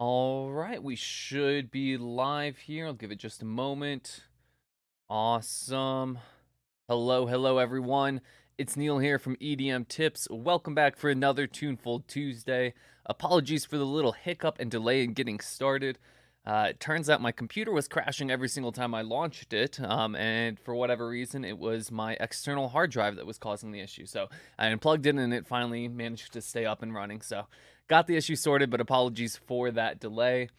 All right, we should be live here. I'll give it just a moment. Awesome. Hello, everyone. It's Neil here from EDM Tips. Welcome back for another Tuneful Tuesday. Apologies for the little hiccup and delay in getting started. It turns out my computer was crashing every single time I launched it, and for whatever reason, it was my external hard drive that was causing the issue. So I unplugged it, and it finally managed to stay up and running. So got the issue sorted, but apologies for that delay.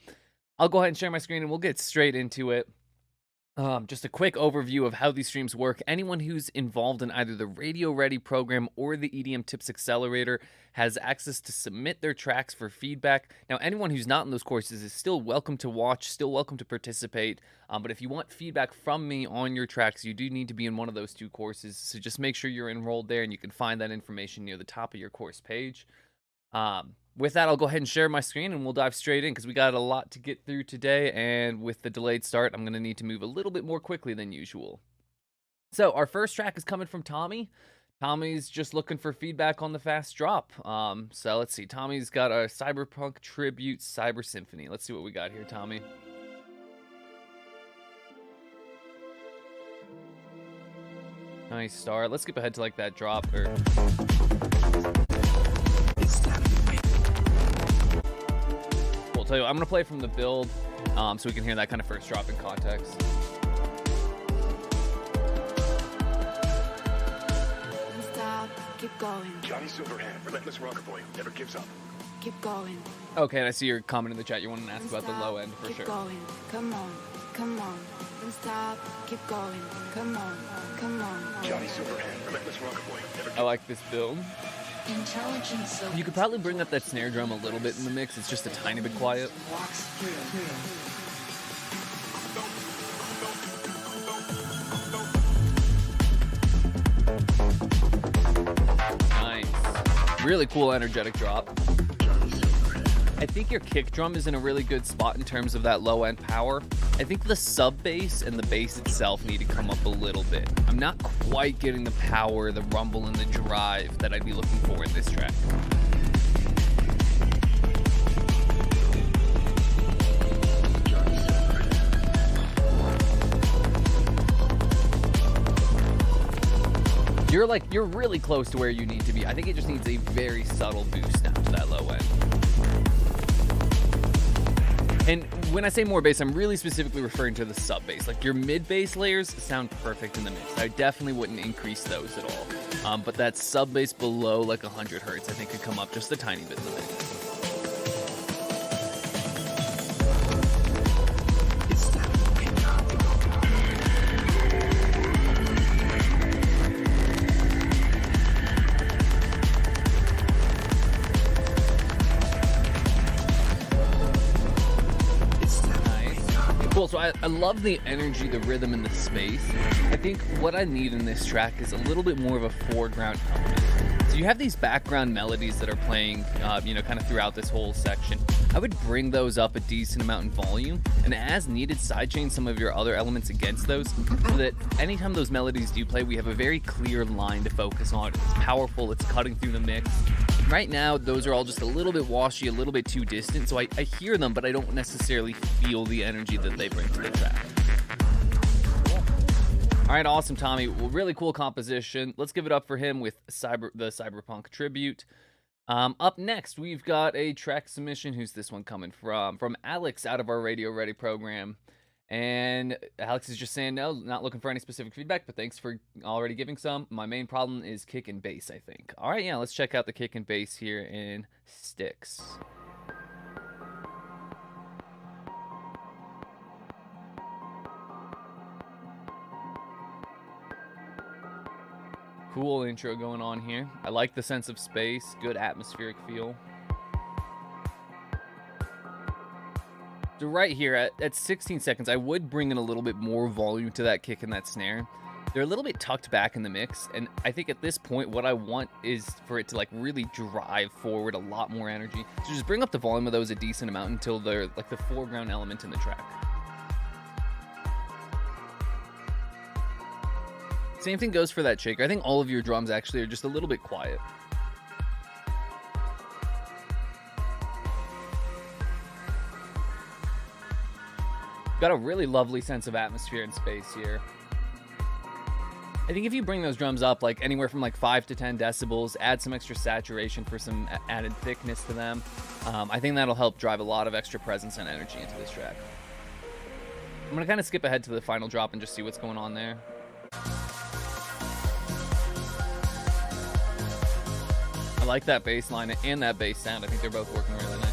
I'll go ahead and share my screen, and we'll get straight into it. Just a quick overview of how these streams work. Anyone who's involved in either the Radio Ready program or the EDM Tips Accelerator has access to submit their tracks for feedback. Now, anyone who's not in those courses is still welcome to watch, still welcome to participate. But if you want feedback from me on your tracks, you do need to be in one of those two courses. So just make sure you're enrolled there, and you can find that information near the top of your course page. With that, I'll go ahead and share my screen and we'll dive straight in because we got a lot to get through today, and with the delayed start, I'm going to need to move a little bit more quickly than usual. So our first track is coming from Tommy. Tommy's just looking for feedback on the fast drop. So let's see. Tommy's got a Cyberpunk Tribute Cyber Symphony. Let's see what we got here, Tommy. Nice start. Let's skip ahead to like that drop. I'll tell you what, I'm going to play from the build so we can hear that kind of first drop in context. Stop, keep going. Johnny Silverhand, relentless rocker boy, never gives up. Keep going. Okay, and I see your comment in the chat. You want to ask about the low end for keep sure. Keep going. Come on. Don't stop, keep going. Come on. Johnny Silverhand, relentless rocker boy, never gives up. I like this build. You could probably bring up that snare drum a little bit in the mix. It's just a tiny bit quiet. Nice. Really cool, energetic drop. I think your kick drum is in a really good spot in terms of that low end power. I think the sub bass and the bass itself need to come up a little bit. I'm not quite getting the power, the rumble, and the drive that I'd be looking for in this track. You're really close to where you need to be. I think it just needs a very subtle boost down to that low end. And when I say more bass, I'm really specifically referring to the sub bass. Like your mid bass layers sound perfect in the mix. I definitely wouldn't increase those at all. But that sub bass below like 100 hertz, I think could come up just a tiny bit in the mix. So I love the energy, the rhythm, and the space. I think what I need in this track is a little bit more of a foreground element. So you have these background melodies that are playing, kind of throughout this whole section. I would bring those up a decent amount in volume, and as needed, sidechain some of your other elements against those, so that anytime those melodies do play, we have a very clear line to focus on. It's powerful, it's cutting through the mix. Right now, those are all just a little bit washy, a little bit too distant, so I hear them, but I don't necessarily feel the energy that they bring to the track. All right, awesome, Tommy. Well, really cool composition. Let's give it up for him with the Cyberpunk Tribute. Up next, we've got a track submission. Who's this one coming from? From Alex out of our Radio Ready program. And Alex is just saying, no, not looking for any specific feedback, but thanks for already giving some. My main problem is kick and bass, I think. All right, yeah, let's check out the kick and bass here in Sticks. Cool intro going on here. I like the sense of space, good atmospheric feel. So right here at 16 seconds, I would bring in a little bit more volume to that kick and that snare. They're a little bit tucked back in the mix, and I think at this point, what I want is for it to like really drive forward a lot more energy. So just bring up the volume of those a decent amount until they're like the foreground element in the track. Same thing goes for that shaker. I think all of your drums actually are just a little bit quiet. Got a really lovely sense of atmosphere and space here. I think if you bring those drums up like anywhere from like 5 to 10 decibels, add some extra saturation for some added thickness to them, I think that'll help drive a lot of extra presence and energy into this track. I'm going to kind of skip ahead to the final drop and just see what's going on there. I like that bass line and that bass sound. I think they're both working really nicely.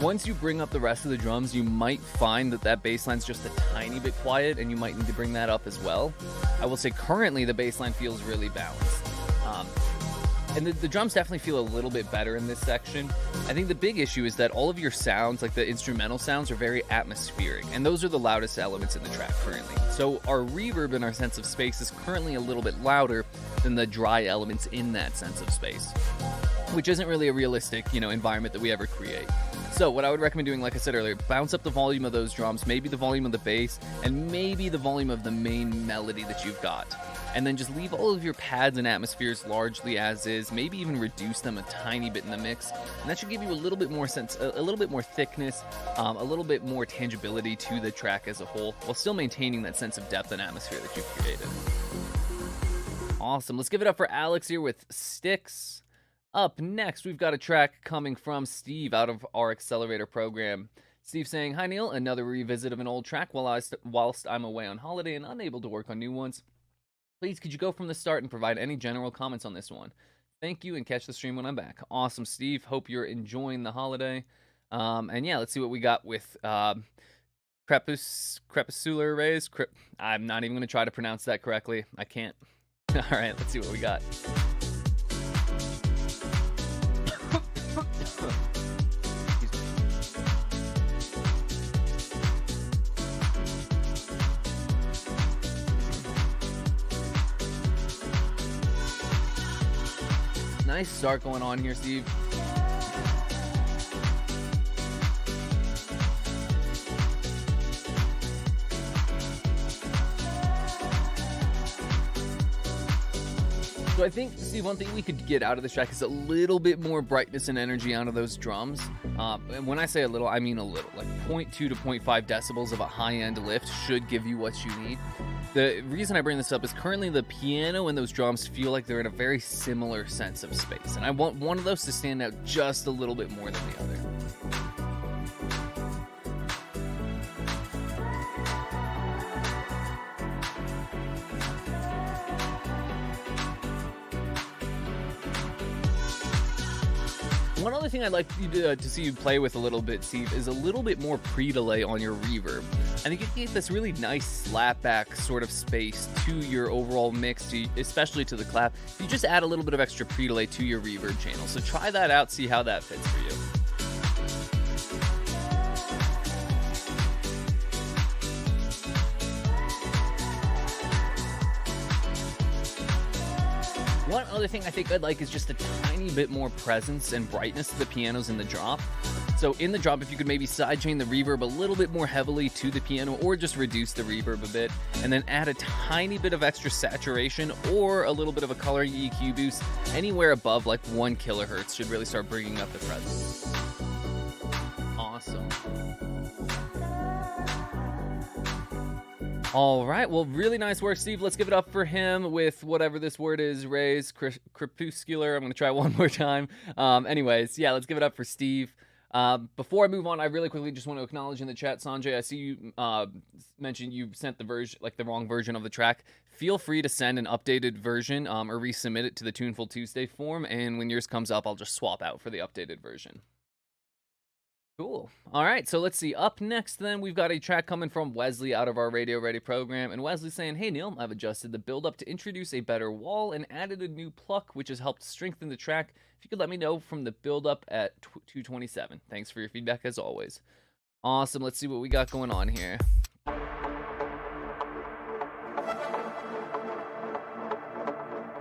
Once you bring up the rest of the drums, you might find that that bass line's just a tiny bit quiet, and you might need to bring that up as well. I will say currently the bass line feels really balanced. And the drums definitely feel a little bit better in this section. I think the big issue is that all of your sounds, like the instrumental sounds, are very atmospheric, and those are the loudest elements in the track currently. So our reverb and our sense of space is currently a little bit louder than the dry elements in that sense of space, which isn't really a realistic, environment that we ever create. So what I would recommend doing, like I said earlier, bounce up the volume of those drums, maybe the volume of the bass, and maybe the volume of the main melody that you've got. And then just leave all of your pads and atmospheres largely as is, maybe even reduce them a tiny bit in the mix. And that should give you a little bit more sense, a little bit more thickness, a little bit more tangibility to the track as a whole, while still maintaining that sense of depth and atmosphere that you've created. Awesome. Let's give it up for Alex here with Sticks. Up next, we've got a track coming from Steve out of our Accelerator program. Steve saying, "Hi Neil, another revisit of an old track whilst I'm away on holiday and unable to work on new ones. Please, could you go from the start and provide any general comments on this one? Thank you, and catch the stream when I'm back." Awesome, Steve. Hope you're enjoying the holiday. And yeah, let's see what we got with Crepuscular Rays. I'm not even going to try to pronounce that correctly. I can't. All right, let's see what we got. Nice start going on here, Steve. So I think, Steve, one thing we could get out of this track is a little bit more brightness and energy out of those drums. And when I say a little, I mean a little. Like 0.2 to 0.5 decibels of a high-end lift should give you what you need. The reason I bring this up is currently the piano and those drums feel like they're in a very similar sense of space. And I want one of those to stand out just a little bit more than the other. One other thing I'd like you to see you play with a little bit, Steve, is a little bit more pre-delay on your reverb. I think you can get this really nice slapback sort of space to your overall mix, especially to the clap. You just add a little bit of extra pre-delay to your reverb channel. So try that out, see how that fits for you. One other thing I think I'd like is just a tiny bit more presence and brightness to the pianos in the drop. So in the drop, if you could maybe sidechain the reverb a little bit more heavily to the piano, or just reduce the reverb a bit, and then add a tiny bit of extra saturation or a little bit of a coloring EQ boost, anywhere above like 1 kilohertz should really start bringing up the presence. Awesome. All right, well, really nice work, Steve. Let's give it up for him with whatever this word is, Rays, crepuscular. I'm going to try one more time. Anyways, yeah, let's give it up for Steve. Before I move on, I really quickly just want to acknowledge in the chat, Sanjay, I see you mentioned you sent the wrong version of the track. Feel free to send an updated version or resubmit it to the Tuneful Tuesday form, and when yours comes up, I'll just swap out for the updated version. Cool. All right, so let's see. Up next, then, we've got a track coming from Wesley out of our Radio Ready program. And Wesley's saying, "Hey, Neil, I've adjusted the build-up to introduce a better wall and added a new pluck, which has helped strengthen the track. If you could let me know from the build-up at 227. Thanks for your feedback, as always." Awesome. Let's see what we got going on here.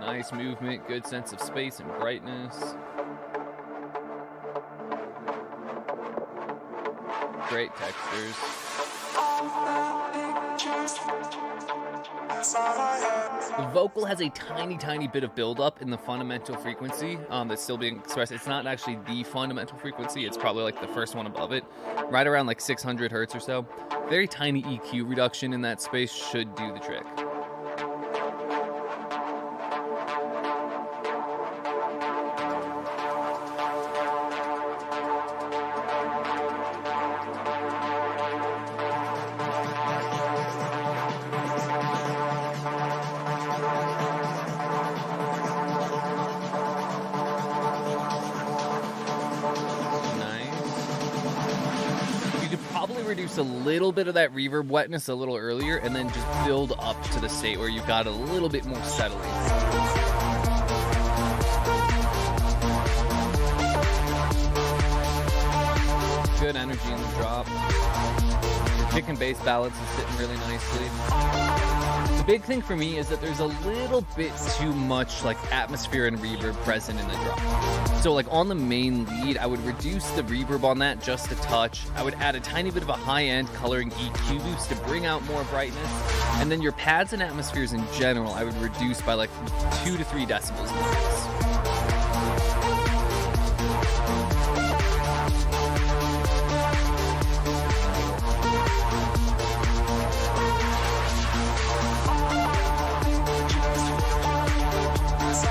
Nice movement, good sense of space and brightness. Great textures. The vocal has a tiny bit of buildup in the fundamental frequency that's still being expressed. It's not actually the fundamental frequency. It's probably like the first one above it, right around like 600 hertz or so. Very tiny EQ reduction in that space should do the trick. Reduce a little bit of that reverb wetness a little earlier and then just build up to the state where you've got a little bit more settling. Good energy in the drop. Your kick and bass balance is sitting really nicely. The big thing for me is that there's a little bit too much like atmosphere and reverb present in the drop. So like on the main lead, I would reduce the reverb on that just a touch. I would add a tiny bit of a high-end coloring EQ boost to bring out more brightness. And then your pads and atmospheres in general, I would reduce by like 2 to 3 decibels in the mix.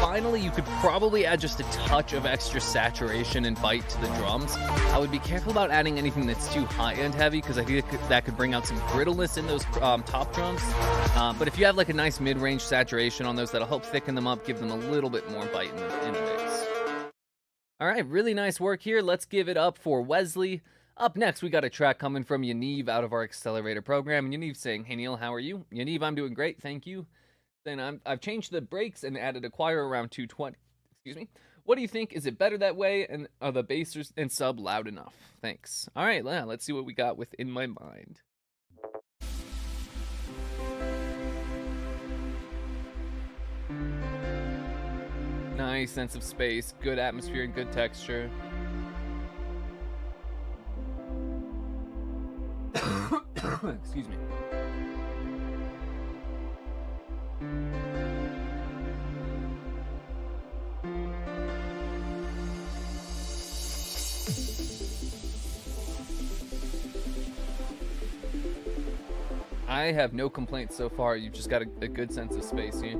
Finally, you could probably add just a touch of extra saturation and bite to the drums. I would be careful about adding anything that's too high-end heavy because I think that could bring out some brittleness in those top drums. But if you have like a nice mid-range saturation on those, that'll help thicken them up, give them a little bit more bite in the mix. All right, really nice work here. Let's give it up for Wesley. Up next, we got a track coming from Yaniv out of our Accelerator program. And Yaniv's saying, "Hey Neil, how are you?" Yaniv, I'm doing great, thank you. Then I've changed the brakes and added a choir around 220. Excuse me. What do you think? Is it better that way? And are the bass and sub loud enough? Thanks. All right, let's see what we got with In My Mind. Nice sense of space, good atmosphere, and good texture. Excuse me. I have no complaints so far. You've just got a good sense of space here.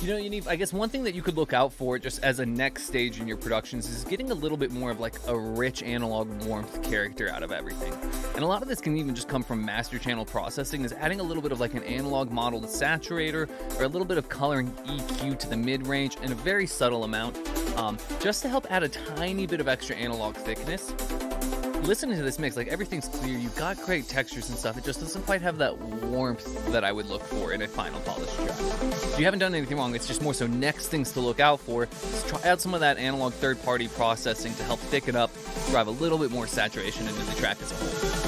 You know, I guess one thing that you could look out for just as a next stage in your productions is getting a little bit more of like a rich analog warmth character out of everything. And a lot of this can even just come from master channel processing, is adding a little bit of like an analog model to saturator or a little bit of coloring EQ to the mid-range and a very subtle amount, just to help add a tiny bit of extra analog thickness. Listening to this mix, like everything's clear, you've got great textures and stuff, it just doesn't quite have that warmth that I would look for in a final polished track. You haven't done anything wrong, it's just more so next things to look out for. Just add some of that analog third-party processing to help thicken up, drive a little bit more saturation into the track as a whole.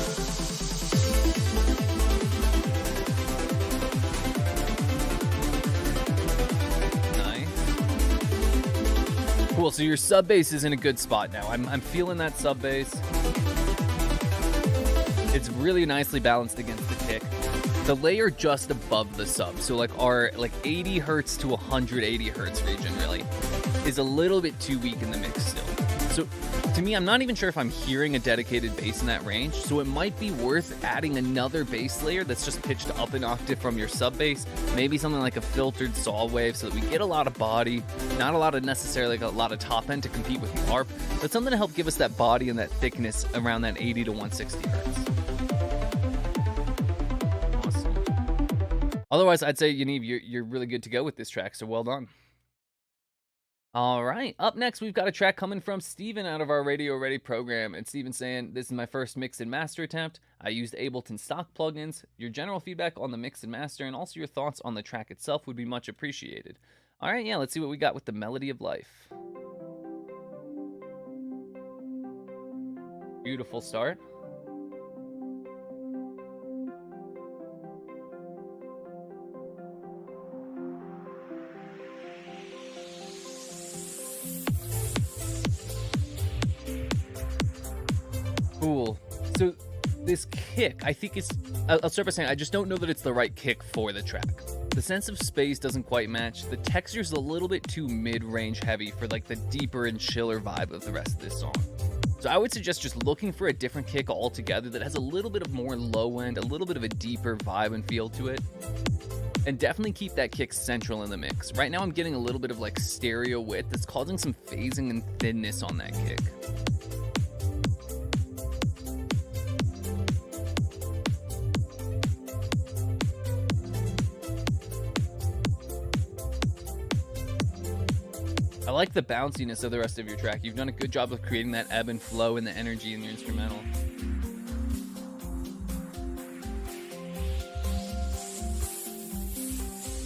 Cool, so your sub bass is in a good spot now. I'm feeling that sub bass. It's really nicely balanced against the kick. The layer just above the sub, so like our 80 hertz to 180 hertz region really, is a little bit too weak in the mix still. So to me, I'm not even sure if I'm hearing a dedicated bass in that range, so it might be worth adding another bass layer that's just pitched up an octave from your sub bass, maybe something like a filtered saw wave so that we get a lot of body, not a lot of necessarily like a lot of top end to compete with the ARP, but something to help give us that body and that thickness around that 80 to 160 hertz. Awesome. Otherwise, I'd say, Yaniv, you're really good to go with this track, so well done. All right, up next, we've got a track coming from Steven out of our Radio Ready program. And Steven's saying, "This is my first mix and master attempt. I used Ableton stock plugins. Your general feedback on the mix and master and also your thoughts on the track itself would be much appreciated." All right, yeah, let's see what we got with the Melody of Life. Beautiful start. Cool. So this kick, I think I'll start by saying I just don't know that it's the right kick for the track. The sense of space doesn't quite match. The texture's a little bit too mid-range heavy for like the deeper and chiller vibe of the rest of this song. So I would suggest just looking for a different kick altogether that has a little bit of more low end, a little bit of a deeper vibe and feel to it. And definitely keep that kick central in the mix. Right now I'm getting a little bit of like stereo width that's causing some phasing and thinness on that kick. I like the bounciness of the rest of your track. You've done a good job of creating that ebb and flow and the energy in your instrumental.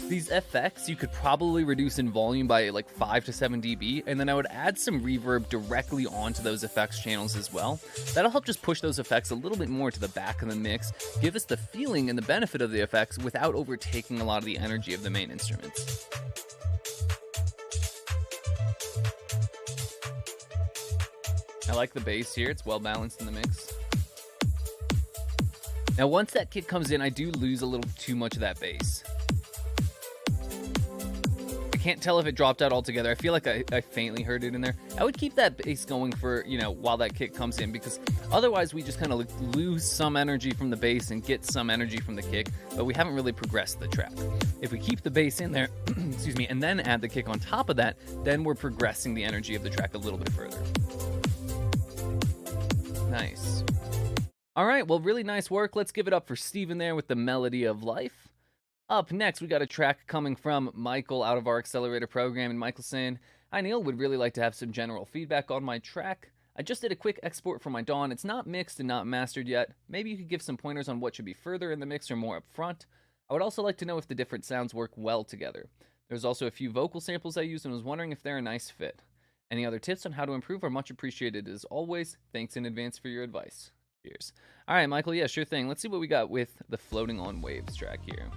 These effects you could probably reduce in volume by like 5 to 7 dB, and then I would add some reverb directly onto those effects channels as well. That'll help just push those effects a little bit more to the back of the mix, give us the feeling and the benefit of the effects without overtaking a lot of the energy of the main instruments. I like the bass here, it's well balanced in the mix. Now once that kick comes in, I do lose a little too much of that bass. I can't tell if it dropped out altogether. I feel like I faintly heard it in there. I would keep that bass going for, while that kick comes in, because otherwise we just kind of lose some energy from the bass and get some energy from the kick, but we haven't really progressed the track. If we keep the bass in there, excuse me, and then add the kick on top of that, then we're progressing the energy of the track a little bit further. Nice. All right, well, really nice work. Let's give it up for Steven there with the Melody of Life. Up next, we got a track coming from Michael out of our Accelerator program, and Michael saying, "Hi Neil, would really like to have some general feedback on my track. I just did a quick export for my DAW. It's not mixed and not mastered yet. Maybe you could give some pointers on what should be further in the mix or more up front. I would also like to know if the different sounds work well together. There's also a few vocal samples I used and was wondering if they're a nice fit. Any other tips on how to improve are much appreciated as always. Thanks in advance for your advice. Cheers." All right, Michael, yeah, sure thing. Let's see what we got with the Floating on Waves track here.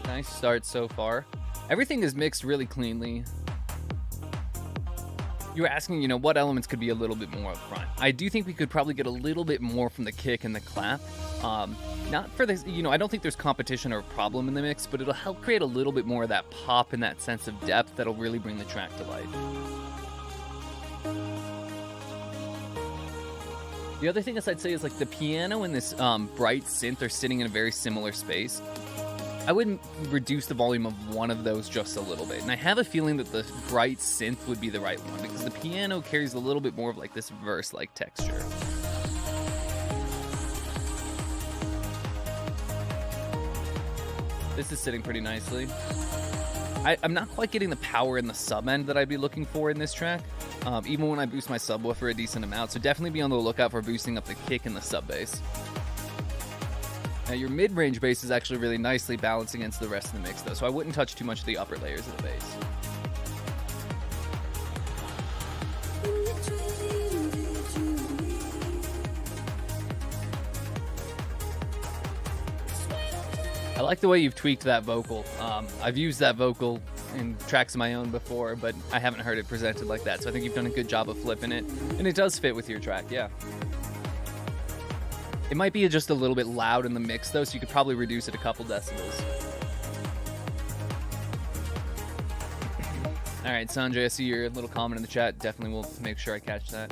Nice start so far. Everything is mixed really cleanly. You were asking, what elements could be a little bit more up front. I do think we could probably get a little bit more from the kick and the clap. Not for this, I don't think there's competition or problem in the mix, but it'll help create a little bit more of that pop and that sense of depth that'll really bring the track to life. The other thing I'd say is like the piano and this bright synth are sitting in a very similar space. I would reduce the volume of one of those just a little bit. And I have a feeling that the bright synth would be the right one because the piano carries a little bit more of like this verse-like texture. This is sitting pretty nicely. I'm not quite getting the power in the sub end that I'd be looking for in this track, even when I boost my subwoofer a decent amount. So definitely be on the lookout for boosting up the kick and the sub bass. Now your mid-range bass is actually really nicely balanced against the rest of the mix though, so I wouldn't touch too much of the upper layers of the bass. I like the way you've tweaked that vocal. I've used that vocal in tracks of my own before, but I haven't heard it presented like that, so I think you've done a good job of flipping it, and it does fit with your track, yeah. It might be just a little bit loud in the mix, though, so you could probably reduce it a couple decibels. All right, Sanjay, I see your little comment in the chat. Definitely will make sure I catch that.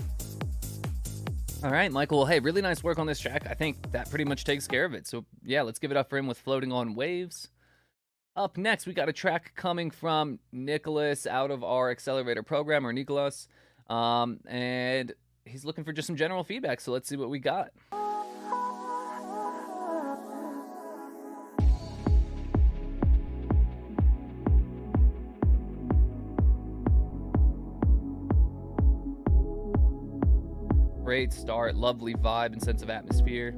All right, Michael. Well, hey, really nice work on this track. I think that pretty much takes care of it. So, yeah, let's give it up for him with Floating on Waves. Up next, we got a track coming from Nicholas out of our Accelerator program, or Nicholas. And he's looking for just some general feedback, so let's see what we got. Great start, lovely vibe and sense of atmosphere.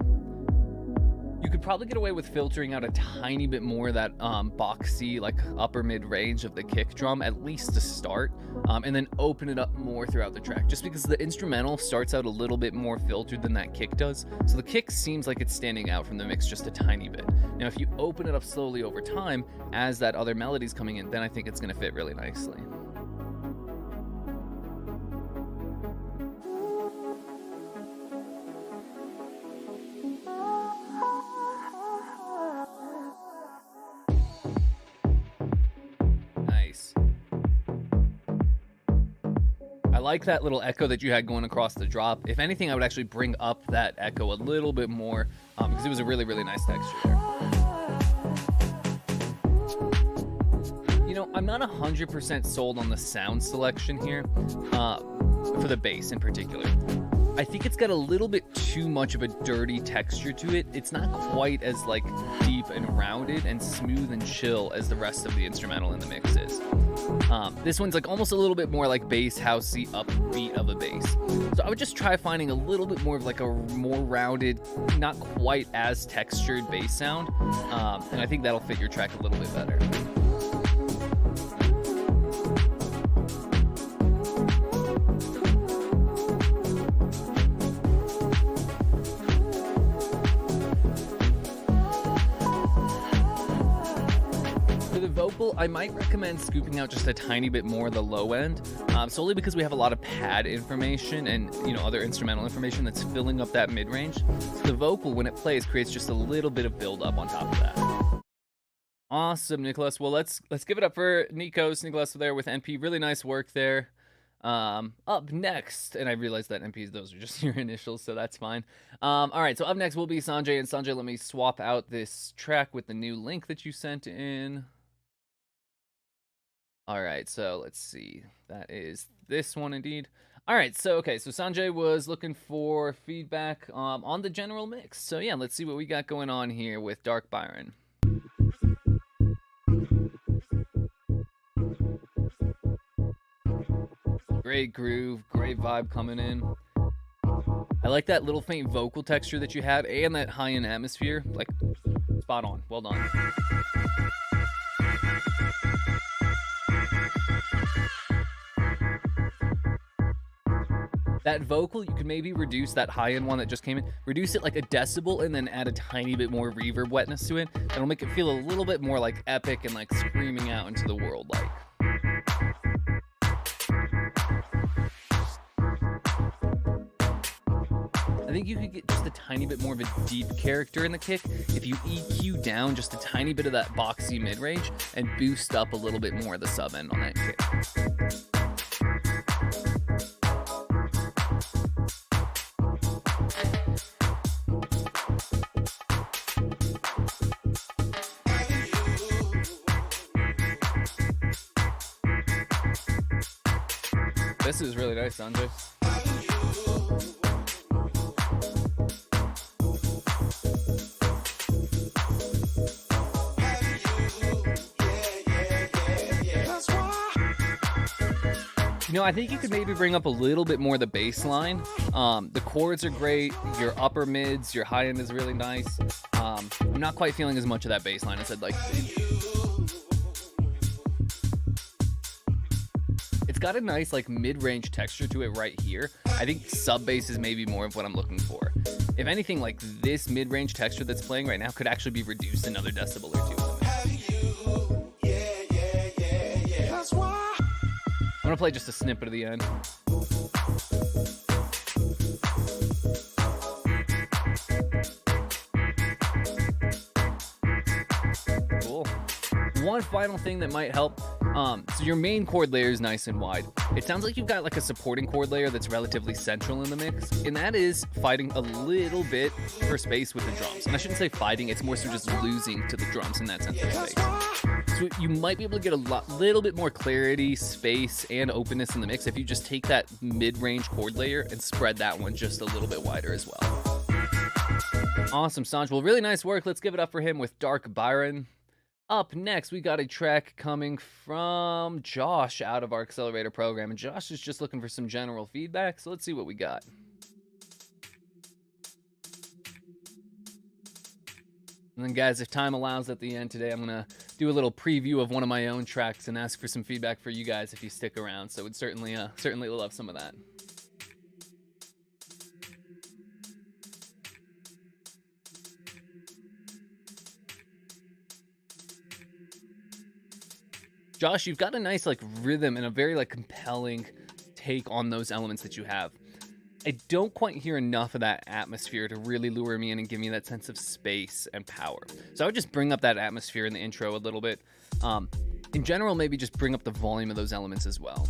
You could probably get away with filtering out a tiny bit more of that boxy, like upper mid range of the kick drum, at least to start, and then open it up more throughout the track, just because the instrumental starts out a little bit more filtered than that kick does. So the kick seems like it's standing out from the mix just a tiny bit. Now, if you open it up slowly over time, as that other melody's coming in, then I think it's going to fit really nicely. Nice. I like that little echo that you had going across the drop. If anything, I would actually bring up that echo a little bit more because it was a really, really nice texture there. You know, I'm not 100% sold on the sound selection here for the bass in particular. I think it's got a little bit too much of a dirty texture to it. It's not quite as like deep and rounded and smooth and chill as the rest of the instrumental in the mix is. This one's like almost a little bit more like bass housey upbeat of a bass. So I would just try finding a little bit more of like a more rounded, not quite as textured bass sound. And I think that'll fit your track a little bit better. Vocal, I might recommend scooping out just a tiny bit more the low end, solely because we have a lot of pad information and other instrumental information that's filling up that mid range. So the vocal, when it plays, creates just a little bit of build up on top of that. Awesome, Nicholas. Well, let's give it up for Nicholas there with NP. Really nice work there. Up next, and I realized that NPs, those are just your initials, so that's fine. All right, so up next will be Sanjay, and Sanjay, let me swap out this track with the new link that you sent in. All right, so let's see. That is this one indeed. All right, so Sanjay was looking for feedback on the general mix. So yeah, let's see what we got going on here with Dark Byron. Great groove, great vibe coming in. I like that little faint vocal texture that you had and that high-end atmosphere. Like, spot on. Well done. That vocal, you could maybe reduce that high-end one that just came in, reduce it like a decibel, and then add a tiny bit more reverb wetness to it. That'll make it feel a little bit more like epic and like screaming out into the world like. I think you could get just a tiny bit more of a deep character in the kick if you EQ down just a tiny bit of that boxy mid-range and boost up a little bit more of the sub-end on that kick. This is really nice, Sanjay. I think you could maybe bring up a little bit more the bass line. The chords are great. Your upper mids, your high end is really nice. I'm not quite feeling as much of that bass line as I'd like to. It's got a nice like mid-range texture to it right here. I think sub bass is maybe more of what I'm looking for. If anything, like this mid-range texture that's playing right now could actually be reduced another decibel or two. I'm gonna play just a snippet of the end. Cool. One final thing that might help. So your main chord layer is nice and wide. It sounds like you've got like a supporting chord layer that's relatively central in the mix, and that is fighting a little bit for space with the drums. And I shouldn't say fighting, it's more so just losing to the drums in that sense of space. So you might be able to get a little bit more clarity, space, and openness in the mix if you just take that mid-range chord layer and spread that one just a little bit wider as well. Awesome, Sanj. Well, really nice work. Let's give it up for him with Dark Byron. Up next, we got a track coming from Josh out of our Accelerator program. And Josh is just looking for some general feedback, so let's see what we got. And then, guys, if time allows at the end today, I'm going to do a little preview of one of my own tracks and ask for some feedback for you guys if you stick around. So we'd certainly love some of that. Josh, you've got a nice like rhythm and a very like compelling take on those elements that you have. I don't quite hear enough of that atmosphere to really lure me in and give me that sense of space and power. So I would just bring up that atmosphere in the intro a little bit. In general, maybe just bring up the volume of those elements as well.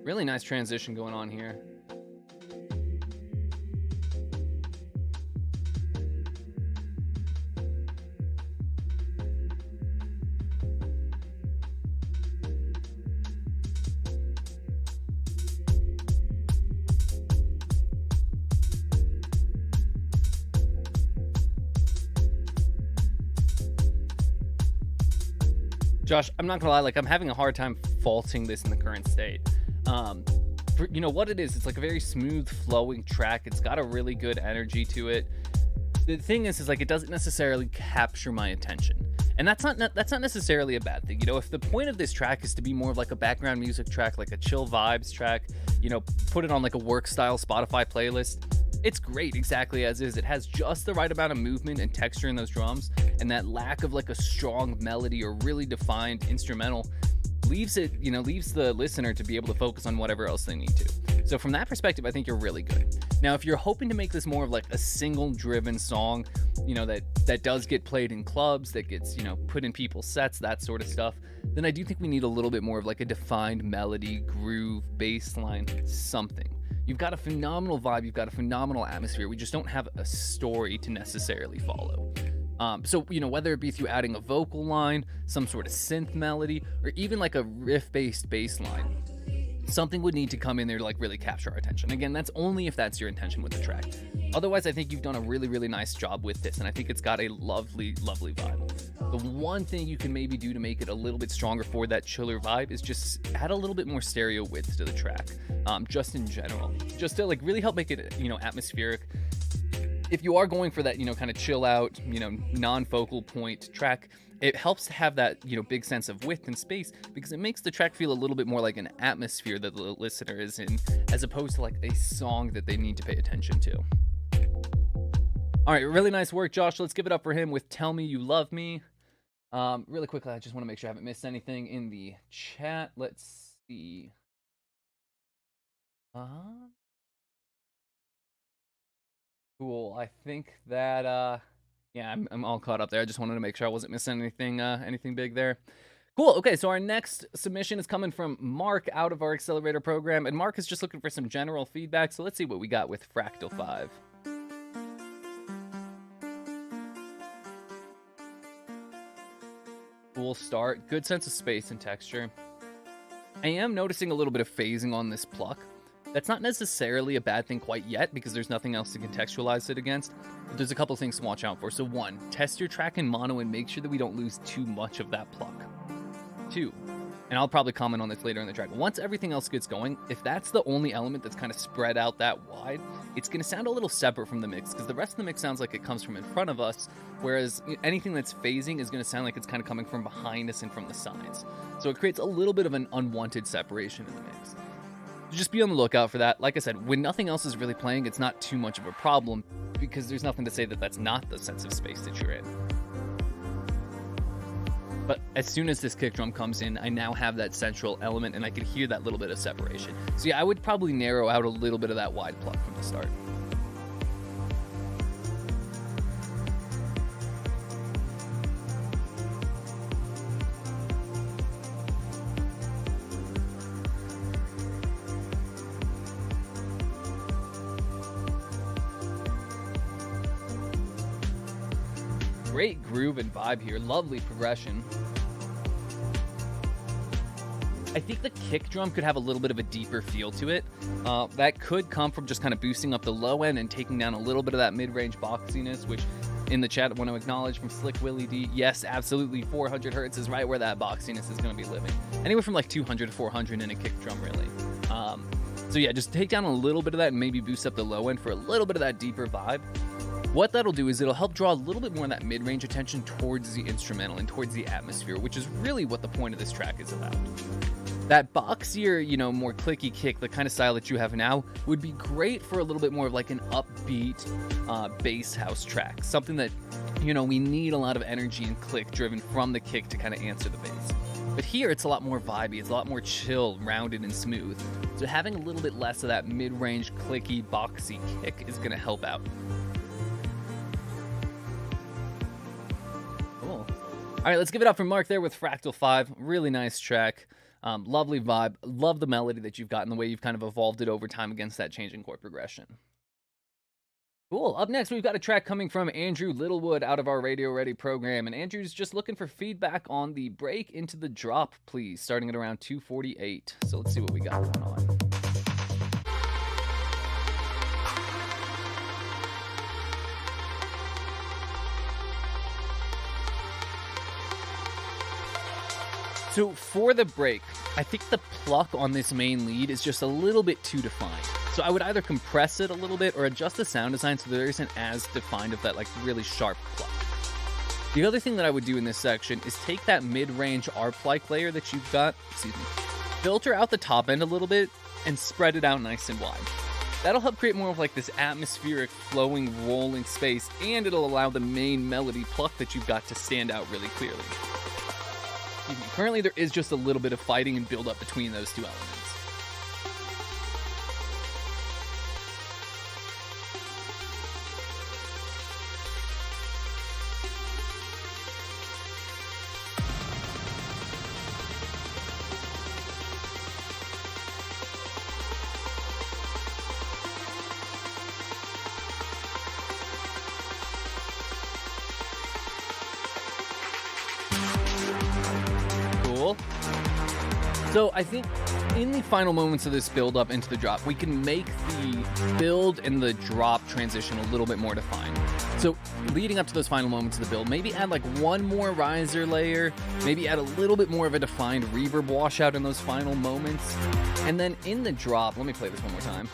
Really nice transition going on here. Josh, I'm not gonna lie, like I'm having a hard time faulting this in the current state. You know what it is, it's like a very smooth flowing track. It's got a really good energy to it. The thing is like it doesn't necessarily capture my attention, and that's not necessarily a bad thing. You know, if the point of this track is to be more of like a background music track, like a chill vibes track, you know, put it on like a work style Spotify playlist, it's great exactly as is. It has just the right amount of movement and texture in those drums, and that lack of like a strong melody or really defined instrumental leaves the listener to be able to focus on whatever else they need to. So from that perspective, I think you're really good. Now, if you're hoping to make this more of like a single driven song, you know, that does get played in clubs, that gets, you know, put in people's sets, that sort of stuff, then I do think we need a little bit more of like a defined melody, groove, bass line, something. You've got a phenomenal vibe, you've got a phenomenal atmosphere. We just don't have a story to necessarily follow. So, you know, whether it be through adding a vocal line, some sort of synth melody, or even like a riff-based bass line, something would need to come in there to like really capture our attention. Again, that's only if that's your intention with the track. Otherwise, I think you've done a really, really nice job with this, and I think it's got a lovely, lovely vibe. The one thing you can maybe do to make it a little bit stronger for that chiller vibe is just add a little bit more stereo width to the track, just in general, just to like really help make it, you know, atmospheric. If you are going for that, you know, kind of chill out, you know, non-focal point track, it helps to have that, you know, big sense of width and space, because it makes the track feel a little bit more like an atmosphere that the listener is in, as opposed to like a song that they need to pay attention to. All right, really nice work, Josh. Let's give it up for him with Tell Me You Love Me. Really quickly, I just want to make sure I haven't missed anything in the chat. Let's see. Cool. I think that yeah, I'm all caught up there. I just wanted to make sure I wasn't missing anything big there. Cool. Okay, so our next submission is coming from Mark out of our Accelerator program, and Mark is just looking for some general feedback. So let's see what we got with Fractal 5. Cool start. Good sense of space and texture. I am noticing a little bit of phasing on this pluck. That's not necessarily a bad thing quite yet, because there's nothing else to contextualize it against. But there's a couple things to watch out for. So 1, test your track in mono and make sure that we don't lose too much of that pluck. 2, and I'll probably comment on this later in the track, once everything else gets going, if that's the only element that's kind of spread out that wide, it's going to sound a little separate from the mix, because the rest of the mix sounds like it comes from in front of us, whereas anything that's phasing is going to sound like it's kind of coming from behind us and from the sides. So it creates a little bit of an unwanted separation in the mix. Just be on the lookout for that. Like I said, when nothing else is really playing, it's not too much of a problem, because there's nothing to say that that's not the sense of space that you're in. But as soon as this kick drum comes in, I now have that central element, and I can hear that little bit of separation. So yeah, I would probably narrow out a little bit of that wide pluck from the start. Great groove and vibe here, lovely progression. I think the kick drum could have a little bit of a deeper feel to it. That could come from just kind of boosting up the low end and taking down a little bit of that mid-range boxiness, which in the chat I want to acknowledge from Slick Willie D. Yes, absolutely, 400 hertz is right where that boxiness is going to be living. Anywhere from like 200 to 400 in a kick drum, really. So yeah, just take down a little bit of that and maybe boost up the low end for a little bit of that deeper vibe. What that'll do is it'll help draw a little bit more of that mid-range attention towards the instrumental and towards the atmosphere, which is really what the point of this track is about. That boxier, more clicky kick, the kind of style that you have now, would be great for a little bit more of like an upbeat bass house track. Something that, we need a lot of energy and click driven from the kick to kind of answer the bass. But here it's a lot more vibey, it's a lot more chill, rounded, and smooth. So having a little bit less of that mid-range, clicky, boxy kick is going to help out. Cool. All right, let's give it up for Mark there with Fractal 5. Really nice track. Lovely vibe. Love the melody that you've got and the way you've kind of evolved it over time against that changing chord progression. Cool. Up next, we've got a track coming from Andrew Littlewood out of our Radio Ready program. And Andrew's just looking for feedback on the break into the drop, please, starting at around 2:48. So let's see what we got going on. So for the break, I think the pluck on this main lead is just a little bit too defined. So I would either compress it a little bit or adjust the sound design so there isn't as defined of that like really sharp pluck. The other thing that I would do in this section is take that mid-range arp-like layer that you've got, filter out the top end a little bit and spread it out nice and wide. That'll help create more of like this atmospheric, flowing, rolling space, and it'll allow the main melody pluck that you've got to stand out really clearly. Currently, there is just a little bit of fighting and build up between those two elements. So I think in the final moments of this build up into the drop, we can make the build and the drop transition a little bit more defined. So leading up to those final moments of the build, maybe add like one more riser layer, maybe add a little bit more of a defined reverb washout in those final moments. And then in the drop, let me play this one more time.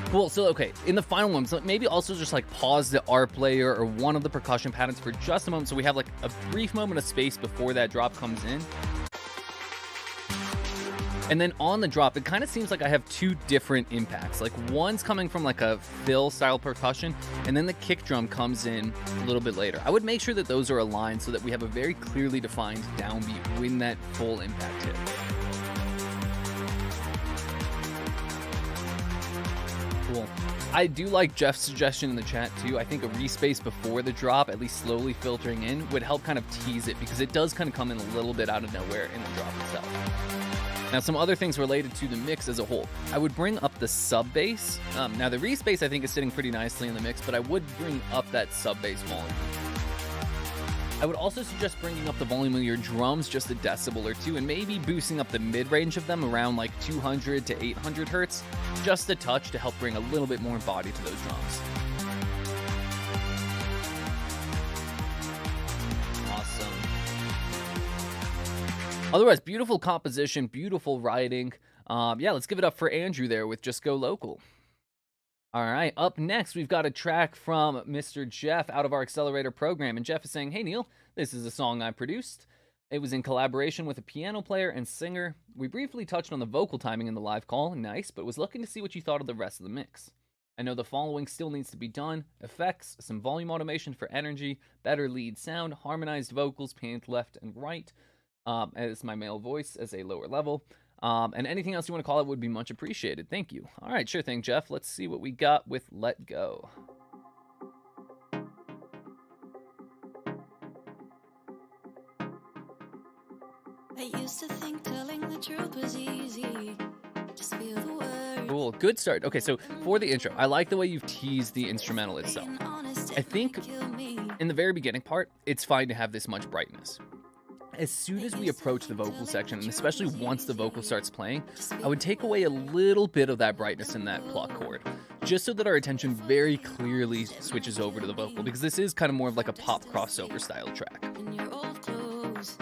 Cool, so okay, in the final one, so maybe also just like pause the ARP layer or one of the percussion patterns for just a moment so we have like a brief moment of space before that drop comes in. And then on the drop, it kind of seems like I have two different impacts. Like one's coming from like a fill style percussion, and then the kick drum comes in a little bit later. I would make sure that those are aligned so that we have a very clearly defined downbeat when that full impact hits. Cool. I do like Jeff's suggestion in the chat too. I think a respace before the drop, at least slowly filtering in, would help kind of tease it because it does kind of come in a little bit out of nowhere in the drop itself. Now, some other things related to the mix as a whole. I would bring up the sub bass. Now, the respace I think is sitting pretty nicely in the mix, but I would bring up that sub bass volume. I would also suggest bringing up the volume of your drums just a decibel or two and maybe boosting up the mid-range of them around like 200 to 800 hertz, just a touch to help bring a little bit more body to those drums. Awesome. Otherwise, beautiful composition, beautiful writing. Yeah, let's give it up for Andrew there with Just Go Local. All right, up next, we've got a track from Mr. Jeff out of our Accelerator program. And Jeff is saying, hey, Neil, this is a song I produced. It was in collaboration with a piano player and singer. We briefly touched on the vocal timing in the live call, nice, but was looking to see what you thought of the rest of the mix. I know the following still needs to be done. Effects, some volume automation for energy, better lead sound, harmonized vocals, panned left and right, as my male voice as a lower level. And anything else you want to call it would be much appreciated. Thank you. All right, sure thing, Jeff. Let's see what we got with Let Go. I used to think telling the truth was easy. Just feel the words. Cool, good start. Okay, so for the intro, I like the way you've teased the instrumental itself. I think in the very beginning part, it's fine to have this much brightness. As soon as we approach the vocal section, and especially once the vocal starts playing, I would take away a little bit of that brightness in that pluck chord, just so that our attention very clearly switches over to the vocal, because this is kind of more of like a pop crossover style track. In your old clothes.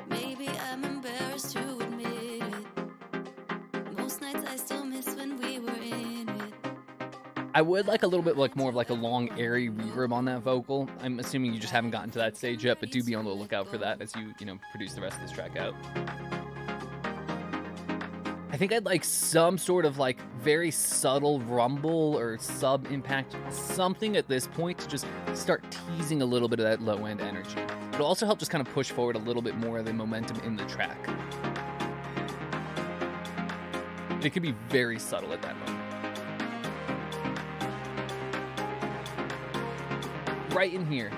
Maybe I'm embarrassed to admit it. Most nights I still miss when we were in it. I would like a little bit like more of like a long airy reverb on that vocal. I'm assuming you just haven't gotten to that stage yet, but do be on the lookout for that as you know, produce the rest of this track out. I think I'd like some sort of like very subtle rumble or sub impact, something at this point to just start teasing a little bit of that low end energy. It'll also help just kind of push forward a little bit more of the momentum in the track. It could be very subtle at that moment. Right in here,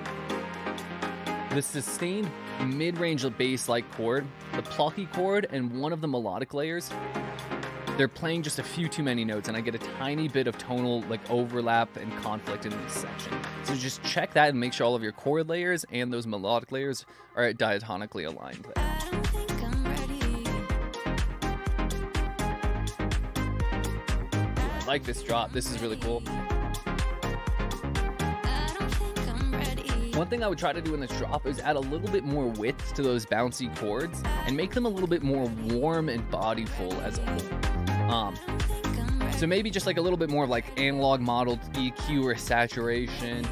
the sustained mid-range bass-like chord, the plucky chord, and one of the melodic layers, they're playing just a few too many notes, and I get a tiny bit of tonal like overlap and conflict in this section. So just check that and make sure all of your chord layers and those melodic layers are diatonically aligned. I don't think I'm ready. I like this drop. This is really cool. I don't think I'm ready. One thing I would try to do in this drop is add a little bit more width to those bouncy chords and make them a little bit more warm and bodyful as a whole. So maybe just like a little bit more of like analog modeled EQ or saturation.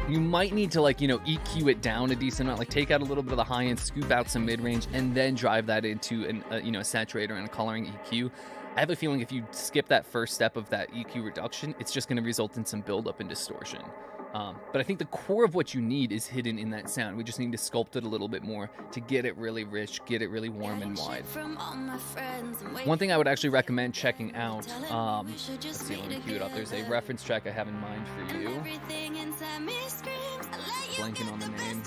You might need to like, you know, EQ it down a decent amount, like take out a little bit of the high end, scoop out some mid range, and then drive that into an, you know, a saturator and a coloring EQ. I have a feeling if you skip that first step of that EQ reduction, it's just going to result in some buildup and distortion. But I think the core of what you need is hidden in that sound. We just need to sculpt it a little bit more to get it really rich, get it really warm and wide. One thing I would actually recommend checking out, let's see, let me cue it up. There's a reference track I have in mind for you. Blanking on the name.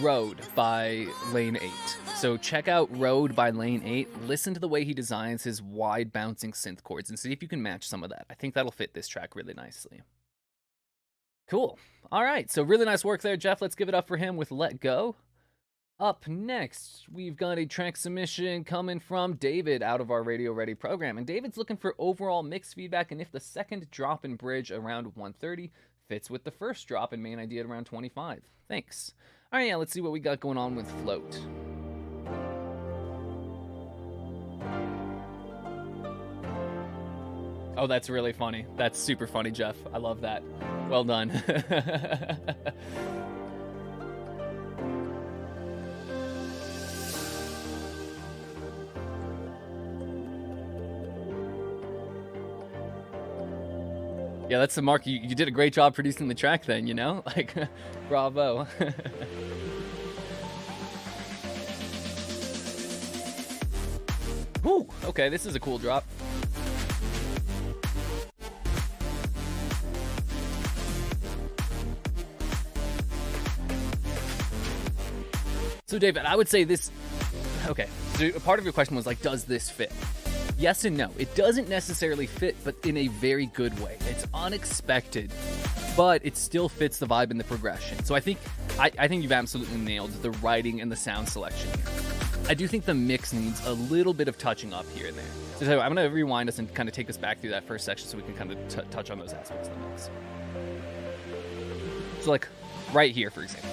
Road by Lane 8. So check out Road by Lane 8. Listen to the way he designs his wide bouncing synth chords and see if you can match some of that. I think that'll fit this track really nicely. Cool. All right, so really nice work there, Jeff. Let's give it up for him with Let Go. Up next, we've got a track submission coming from David out of our Radio Ready program. And David's looking for overall mix feedback and if the second drop in bridge around 130 fits with the first drop in main ID at around 25. Thanks. All right, yeah, let's see what we got going on with Float. Oh, that's really funny. That's super funny, Jeff. I love that. Well done. Yeah, that's the mark. You did a great job producing the track then, you know? Like, bravo. Whew, okay, this is a cool drop. So David, I would say this, okay, so a part of your question was like, does this fit? Yes and no. It doesn't necessarily fit, but in a very good way. It's unexpected, but it still fits the vibe and the progression. So I think you've absolutely nailed the writing and the sound selection here. I do think the mix needs a little bit of touching up here and there. So I'm going to rewind us and kind of take us back through that first section so we can kind of touch on those aspects of the mix. So like right here, for example.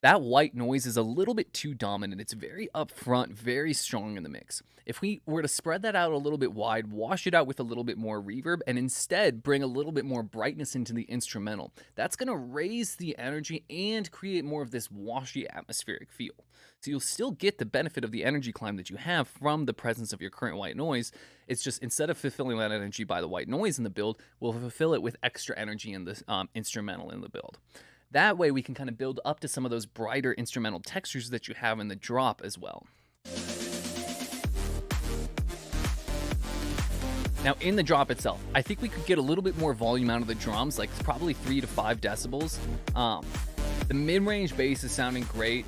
That white noise is a little bit too dominant. It's very upfront, very strong in the mix. If we were to spread that out a little bit wide, wash it out with a little bit more reverb, and instead bring a little bit more brightness into the instrumental, that's going to raise the energy and create more of this washy atmospheric feel. So you'll still get the benefit of the energy climb that you have from the presence of your current white noise. It's just instead of fulfilling that energy by the white noise in the build, we'll fulfill it with extra energy in the instrumental in the build. That way we can kind of build up to some of those brighter instrumental textures that you have in the drop as well. Now in the drop itself, I think we could get a little bit more volume out of the drums, like probably 3 to 5 decibels. The mid-range bass is sounding great.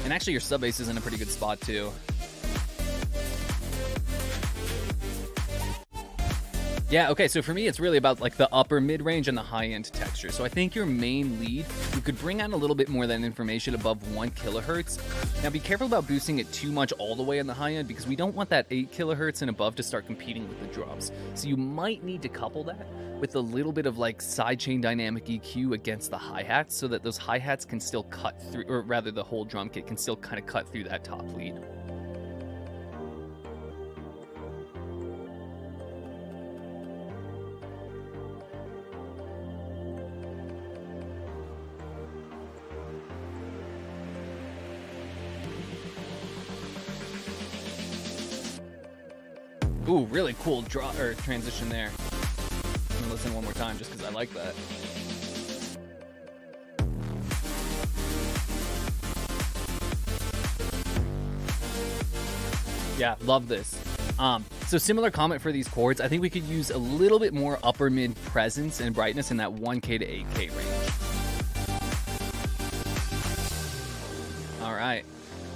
And actually your sub bass is in a pretty good spot too. Yeah, okay, so for me, it's really about like the upper mid-range and the high-end texture. So I think your main lead, you could bring out a little bit more of that information above 1 kilohertz. Now be careful about boosting it too much all the way in the high end because we don't want that 8 kilohertz and above to start competing with the drums. So you might need to couple that with a little bit of like sidechain dynamic EQ against the hi-hats so that those hi-hats can still cut through, or rather the whole drum kit can still kind of cut through that top lead. Ooh, really cool draw or transition there. I'm gonna listen one more time just because I like that. Yeah, love this. So similar comment for these chords. I think we could use a little bit more upper mid presence and brightness in that 1K to 8K range. All right,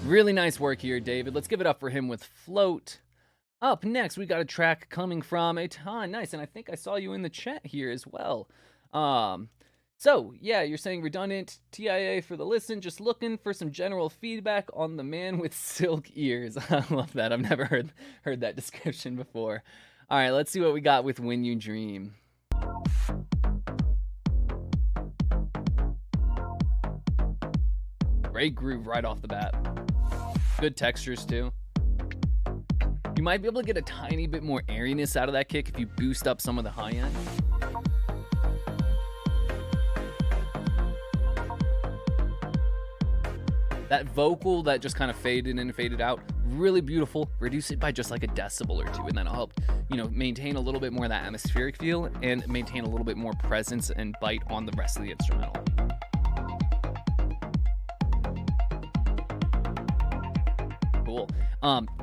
really nice work here, David. Let's give it up for him with Float. Up next, we got a track coming from a ton. Nice, and I think I saw you in the chat here as well. So, yeah, you're saying redundant, TIA for the listen, just looking for some general feedback on the man with silk ears. I love that. I've never heard that description before. All right, let's see what we got with When You Dream. Great groove right off the bat. Good textures, too. You might be able to get a tiny bit more airiness out of that kick if you boost up some of the high end. That vocal that just kind of faded in and faded out, really beautiful. Reduce it by just like a decibel or two, and that'll help, maintain a little bit more of that atmospheric feel and maintain a little bit more presence and bite on the rest of the instrumental. Cool.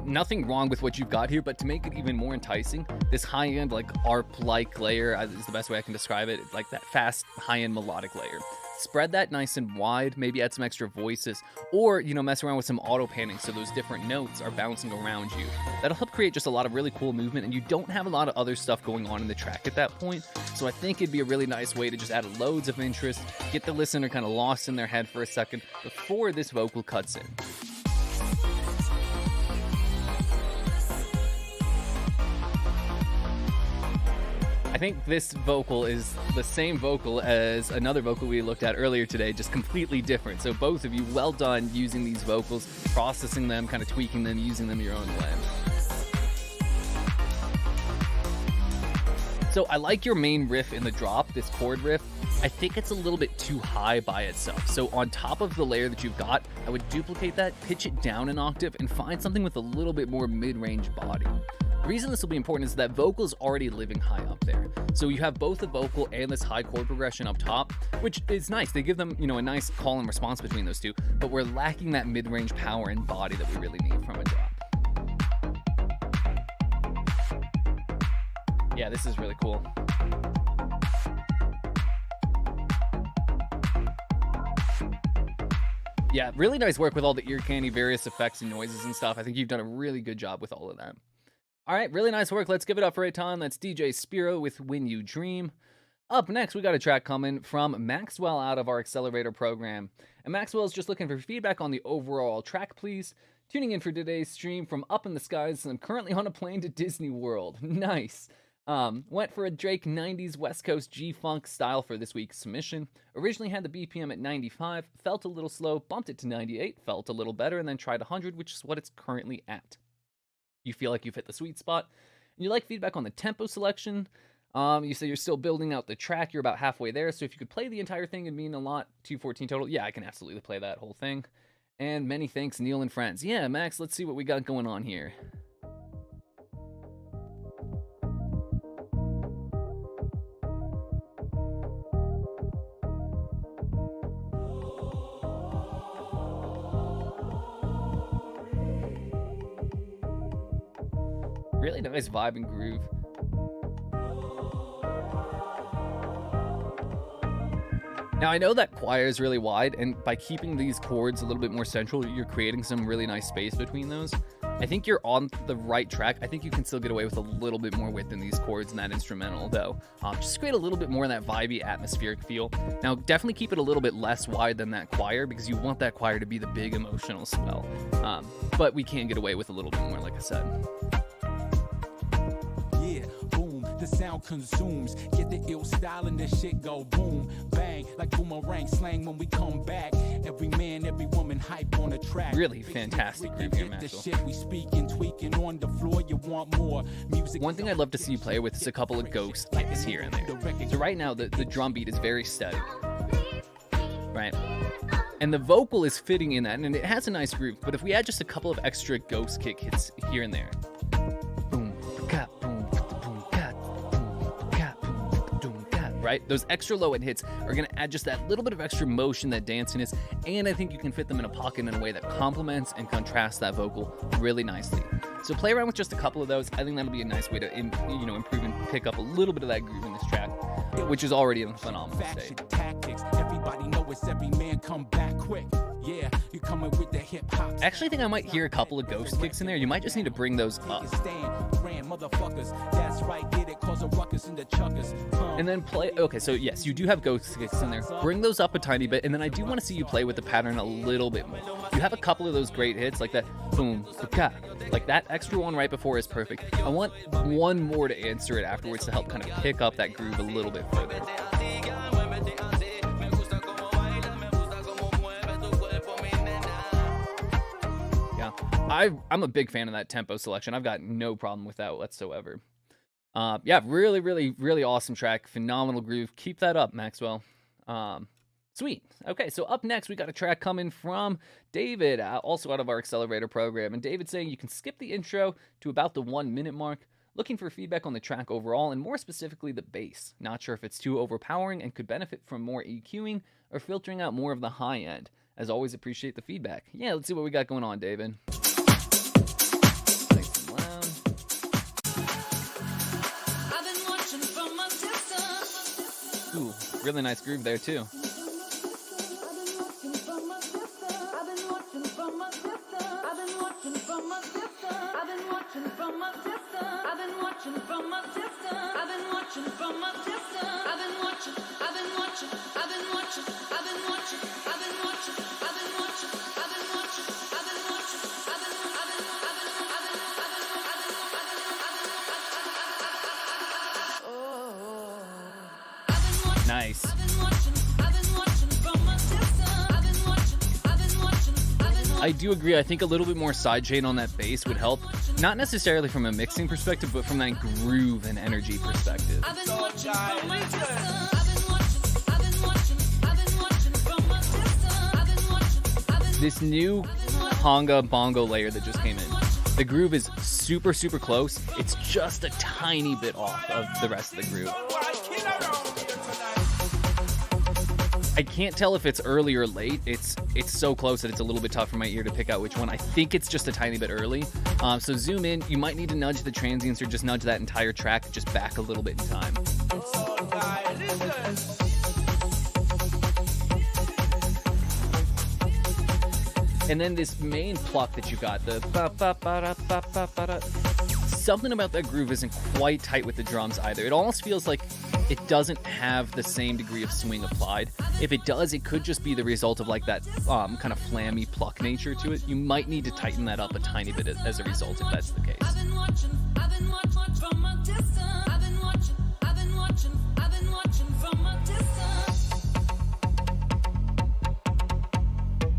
Nothing wrong with what you've got here, but to make it even more enticing, this high-end like ARP-like layer is the best way I can describe it, like that fast high-end melodic layer. Spread that nice and wide, maybe add some extra voices, or mess around with some auto panning so those different notes are bouncing around you. That'll help create just a lot of really cool movement, and you don't have a lot of other stuff going on in the track at that point, so I think it'd be a really nice way to just add loads of interest, get the listener kind of lost in their head for a second before this vocal cuts in. I think this vocal is the same vocal as another vocal we looked at earlier today, just completely different. So both of you, well done using these vocals, processing them, kind of tweaking them, using them your own way. So I like your main riff in the drop, this chord riff. I think it's a little bit too high by itself. So on top of the layer that you've got, I would duplicate that, pitch it down an octave, and find something with a little bit more mid-range body. The reason this will be important is that vocal is already living high up there. So you have both the vocal and this high chord progression up top, which is nice. They give them, a nice call and response between those two, but we're lacking that mid-range power and body that we really need from a drop. Yeah, this is really cool. Yeah, really nice work with all the ear candy, various effects and noises and stuff. I think you've done a really good job with all of that. All right, really nice work. Let's give it up for Aton. That's DJ Spiro with When You Dream. Up next, we got a track coming from Maxwell out of our Accelerator program. And Maxwell's just looking for feedback on the overall track, please. Tuning in for today's stream from up in the skies, and I'm currently on a plane to Disney World. Nice. Went for a Drake 90s West Coast G-Funk style for this week's submission. Originally had the BPM at 95, felt a little slow, bumped it to 98, felt a little better, and then tried 100, which is what it's currently at. You feel like you've hit the sweet spot, and you like feedback on the tempo selection. You say you're still building out the track, you're about halfway there, so if you could play the entire thing, it'd mean a lot. 214 total. Yeah, I can absolutely play that whole thing. And many thanks, Neil and friends. Yeah, Max, let's see what we got going on here. Really nice vibe and groove. Now I know that choir is really wide, and by keeping these chords a little bit more central, you're creating some really nice space between those. I think you're on the right track. I think you can still get away with a little bit more width in these chords and that instrumental, though. Just create a little bit more of that vibey, atmospheric feel. Now, definitely keep it a little bit less wide than that choir, because you want that choir to be the big emotional swell. But we can get away with a little bit more, like I said. Yeah, boom, the sound consumes. Get the ill style and the shit go boom, bang, like boomerang slang when we come back. Every man, every woman hype on the track. Really fantastic groove here, The Maxwell. shit we speaking, tweaking on the floor, you want more music. One thing I'd love to see you play with is a couple of ghost kicks here and there. So right now, the drum beat is very steady, right? And the vocal is fitting in that, and it has a nice groove. But if we add just a couple of extra ghost kick hits here and there, boom, ka, boom, boom, ka, boom, ka, boom, boom, ka, right? Those extra low end hits are gonna add just that little bit of extra motion, that danciness, and I think you can fit them in a pocket in a way that complements and contrasts that vocal really nicely. So play around with just a couple of those. I think that'll be a nice way to improve and pick up a little bit of that groove in this track, which is already in a phenomenal state. Tactics, everybody know it's every man come back quick. Yeah, you coming with the hip hop. I actually think I might hear a couple of ghost kicks in there. You might just need to bring those up. That's right, get it, cause a ruckus in the chuckers. And then play. Okay, so yes, you do have ghost kicks in there. Bring those up a tiny bit, and then I do want to see you play with the pattern a little bit more. You have a couple of those great hits, like that boom, ka, like that extra one right before is perfect. I want one more to answer it afterwards to help kind of pick up that groove a little bit further. Yeah, I'm a big fan of that tempo selection. I've got no problem with that whatsoever. Yeah, really, really, really awesome track. Phenomenal groove. Keep that up, Maxwell. Sweet. Okay, so up next, we got a track coming from David, also out of our Accelerator program. And David's saying you can skip the intro to about the 1 minute mark. Looking for feedback on the track overall, and more specifically the bass. Not sure if it's too overpowering and could benefit from more EQing or filtering out more of the high end. As always, appreciate the feedback. Yeah, let's see what we got going on, David. Nice and loud. I've been watching from a distance. Ooh, really nice groove there, too. Nice. I do agree. I think a little bit more sidechain on that bass would help. Not necessarily from a mixing perspective, but from that groove and energy perspective. This new conga bongo layer that just came in, the groove is super, super close. It's just a tiny bit off of the rest of the groove. I can't tell if it's early or late. It's so close that it's a little bit tough for my ear to pick out which one. I think it's just a tiny bit early. So zoom in. You might need to nudge the transients or just nudge that entire track just back a little bit in time. And then this main pluck that you got, the ba-ba-ba-da-ba-ba-ba-da, something about that groove isn't quite tight with the drums either. It almost feels like it doesn't have the same degree of swing applied. If it does, it could just be the result of like that kind of flammy pluck nature to it. You might need to tighten that up a tiny bit as a result if that's the case.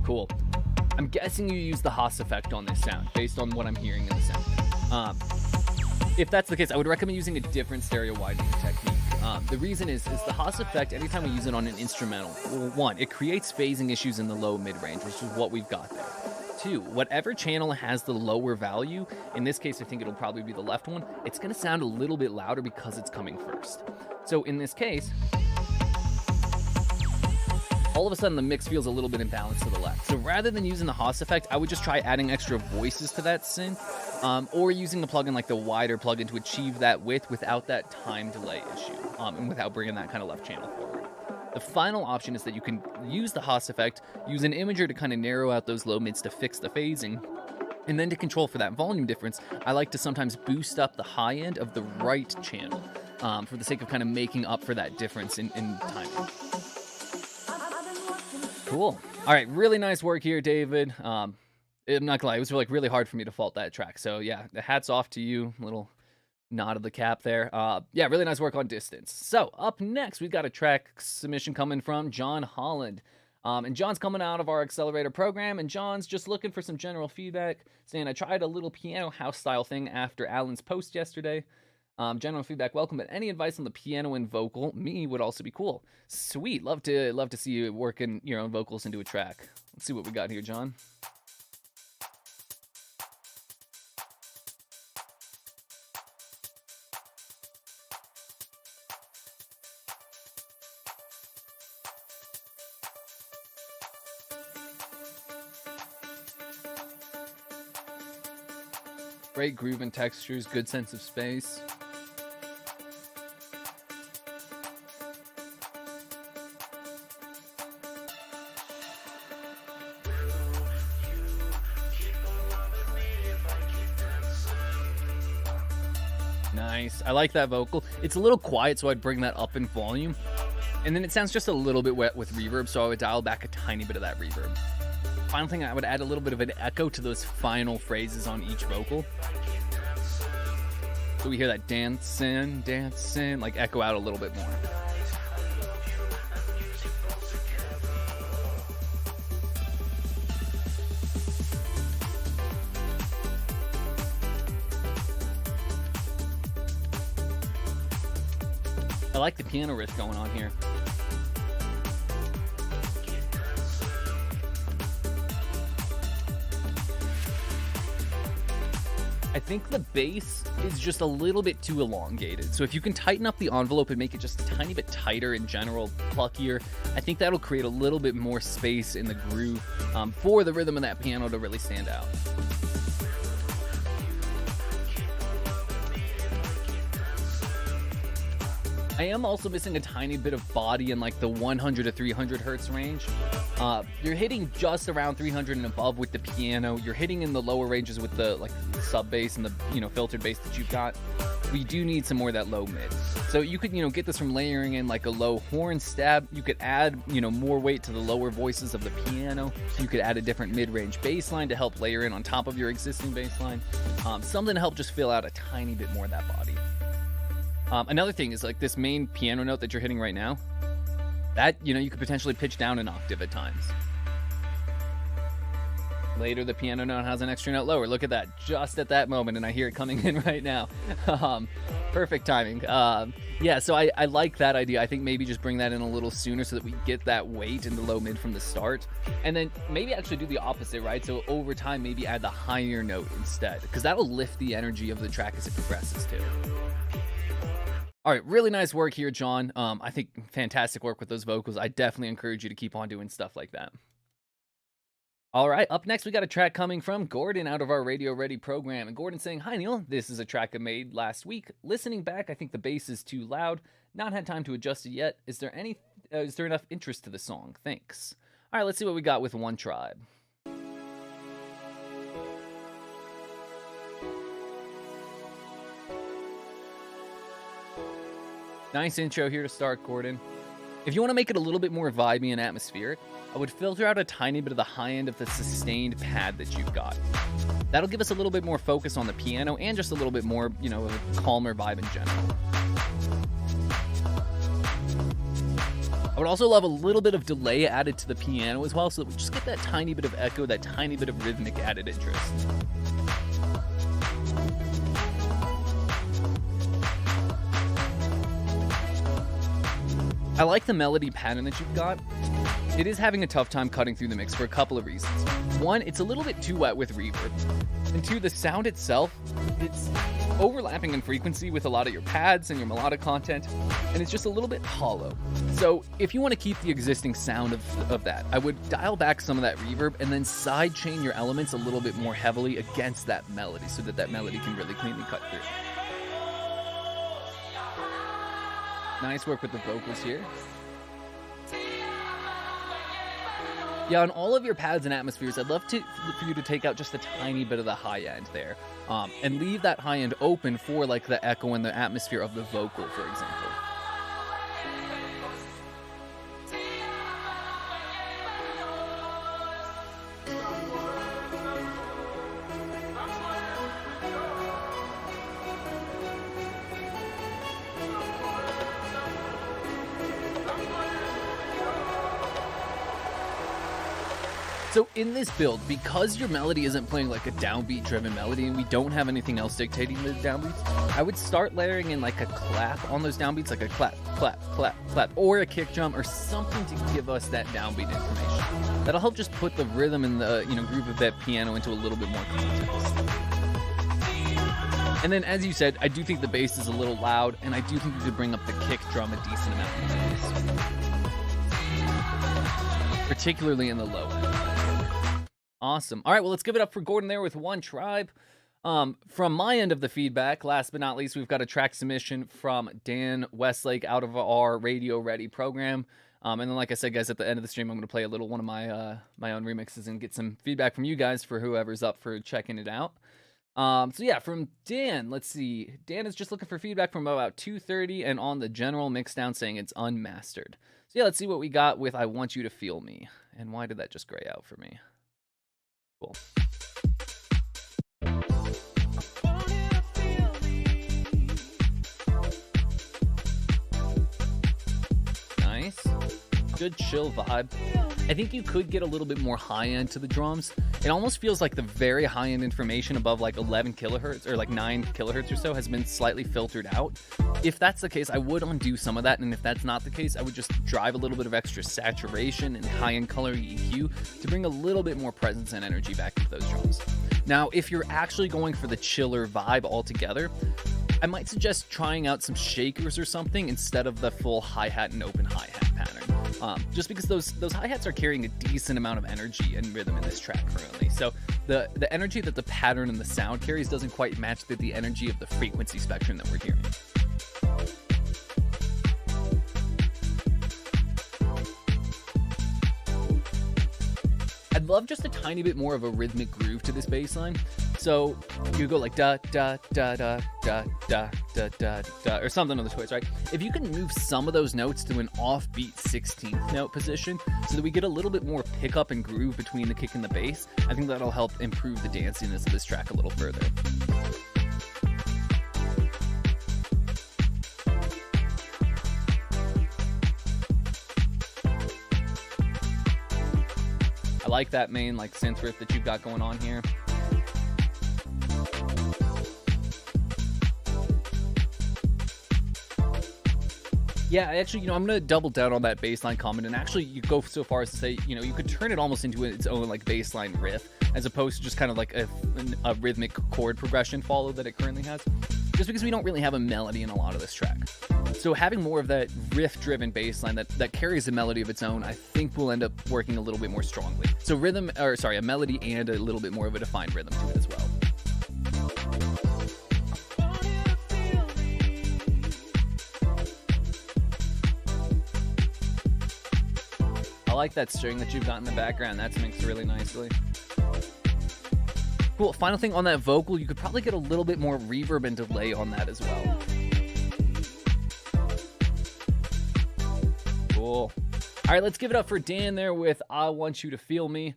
Cool. I'm guessing you use the Haas effect on this sound, based on what I'm hearing in the sound. If that's the case, I would recommend using a different stereo widening technique. The reason is the Haas effect, anytime we use it on an instrumental, one, it creates phasing issues in the low mid-range, which is what we've got there. Two, whatever channel has the lower value, in this case I think it'll probably be the left one, it's going to sound a little bit louder because it's coming first. So in this case, all of a sudden the mix feels a little bit imbalanced to the left. So rather than using the Haas effect, I would just try adding extra voices to that synth, or using the plugin like the wider plugin to achieve that width without that time delay issue, and without bringing that kind of left channel forward. The final option is that you can use the Haas effect, use an imager to kind of narrow out those low mids to fix the phasing, And then to control for that volume difference, I like to sometimes boost up the high end of the right channel for the sake of kind of making up for that difference in timing. Cool. All right, really nice work here, David. I'm not gonna lie, it was really hard for me to fault that track. So yeah, the hats off to you. Little nod of the cap there. Yeah, really nice work on distance. So up next, we've got a track submission coming from John Holland. And John's coming out of our Accelerator program, and John's just looking for some general feedback, saying, I tried a little piano house style thing after Alan's post yesterday. General feedback, welcome, but any advice on the piano and vocal, me, would also be cool. Sweet, love to see you working your own vocals into a track. Let's see what we got here, John. Great groove and textures, good sense of space. Nice. I like that vocal. It's a little quiet, so I'd bring that up in volume. And then it sounds just a little bit wet with reverb, so I would dial back a tiny bit of that reverb. Final thing, I would add a little bit of an echo to those final phrases on each vocal. So we hear that dancing, dancing, like echo out a little bit more. I like the piano riff going on here. I think the bass is just a little bit too elongated. So if you can tighten up the envelope and make it just a tiny bit tighter in general, pluckier, I think that'll create a little bit more space in the groove for the rhythm of that piano to really stand out. I am also missing a tiny bit of body in like the 100 to 300 hertz range. You're hitting just around 300 and above with the piano. You're hitting in the lower ranges with the like sub bass and the filtered bass that you've got. We do need some more of that low mid. So you could get this from layering in like a low horn stab. You could add more weight to the lower voices of the piano. So you could add a different mid-range bass line to help layer in on top of your existing bass line. Something to help just fill out a tiny bit more of that body. Another thing is like this main piano note that you're hitting right now, that, you could potentially pitch down an octave at times. Later, the piano note has an extra note lower. Look at that, just at that moment, and I hear it coming in right now. Perfect timing. Yeah, so I like that idea. I think maybe just bring that in a little sooner so that we get that weight in the low mid from the start. And then maybe actually do the opposite, right? So over time, maybe add the higher note instead, because that'll lift the energy of the track as it progresses too. All right, really nice work here, John. I think fantastic work with those vocals. I definitely encourage you to keep on doing stuff like that. All right, up next, we got a track coming from Gordon out of our Radio Ready program. And Gordon's saying, hi, Neil. This is a track I made last week. Listening back, I think the bass is too loud. Not had time to adjust it yet. Is there enough interest to the song? Thanks. All right, let's see what we got with One Tribe. Nice intro here to start, Gordon. If you want to make it a little bit more vibey and atmospheric, I would filter out a tiny bit of the high end of the sustained pad that you've got. That'll give us a little bit more focus on the piano and just a little bit more, of a calmer vibe in general. I would also love a little bit of delay added to the piano as well, so that we just get that tiny bit of echo, that tiny bit of rhythmic added interest. I like the melody pattern that you've got. It is having a tough time cutting through the mix for a couple of reasons. One, it's a little bit too wet with reverb. And two, the sound itself, it's overlapping in frequency with a lot of your pads and your melodic content, and it's just a little bit hollow. So if you want to keep the existing sound of that, I would dial back some of that reverb and then sidechain your elements a little bit more heavily against that melody so that that melody can really cleanly cut through. Nice work with the vocals here. Yeah, on all of your pads and atmospheres, I'd love for you to take out just a tiny bit of the high end there, and leave that high end open for like the echo and the atmosphere of the vocal, for example. So in this build, because your melody isn't playing like a downbeat driven melody and we don't have anything else dictating the downbeats, I would start layering in like a clap on those downbeats, like a clap, clap, clap, clap, or a kick drum or something to give us that downbeat information. That'll help just put the rhythm and the groove of that piano into a little bit more context. And then, as you said, I do think the bass is a little loud, and I do think you could bring up the kick drum a decent amount, particularly in the low end. Awesome. All right, well, let's give it up for Gordon there with One Tribe. From my end of the feedback, last but not least, we've got a track submission from Dan Westlake out of our Radio Ready program. And then, like I said, guys, at the end of the stream, I'm going to play a little one of my my own remixes and get some feedback from you guys for whoever's up for checking it out. So yeah, from Dan, let's see. Dan is just looking for feedback from about 2:30 and on the general mixdown saying it's unmastered. So yeah, let's see what we got with I Want You to Feel Me. And why did that just gray out for me? Cool. Nice. Good chill vibe. I think you could get a little bit more high end to the drums. It almost feels like the very high end information above like 11 kilohertz or like 9 kilohertz or so has been slightly filtered out. If that's the case, I would undo some of that. And if that's not the case, I would just drive a little bit of extra saturation and high end color EQ to bring a little bit more presence and energy back into those drums. Now, if you're actually going for the chiller vibe altogether, I might suggest trying out some shakers or something instead of the full hi-hat and open hi-hat pattern. Just because those hi-hats are carrying a decent amount of energy and rhythm in this track currently. So the energy that the pattern and the sound carries doesn't quite match the energy of the frequency spectrum that we're hearing. I'd love just a tiny bit more of a rhythmic groove to this bass line. So you go like da da da da da da da da da or something of the sorts, right? If you can move some of those notes to an offbeat 16th note position so that we get a little bit more pickup and groove between the kick and the bass, I think that'll help improve the danciness of this track a little further. I like that main like synth riff that you've got going on here. Yeah, actually, I'm going to double down on that bass line comment, and actually you go so far as to say, you could turn it almost into its own like bass line riff, as opposed to just kind of like a rhythmic chord progression follow that it currently has, just because we don't really have a melody in a lot of this track. So having more of that riff-driven bass line that carries a melody of its own, I think will end up working a little bit more strongly. So a melody and a little bit more of a defined rhythm to it as well. I like that string that you've got in the background. That's mixed really nicely. Cool. Final thing on that vocal, you could probably get a little bit more reverb and delay on that as well. Cool. All right, let's give it up for Dan there with I Want You to Feel Me.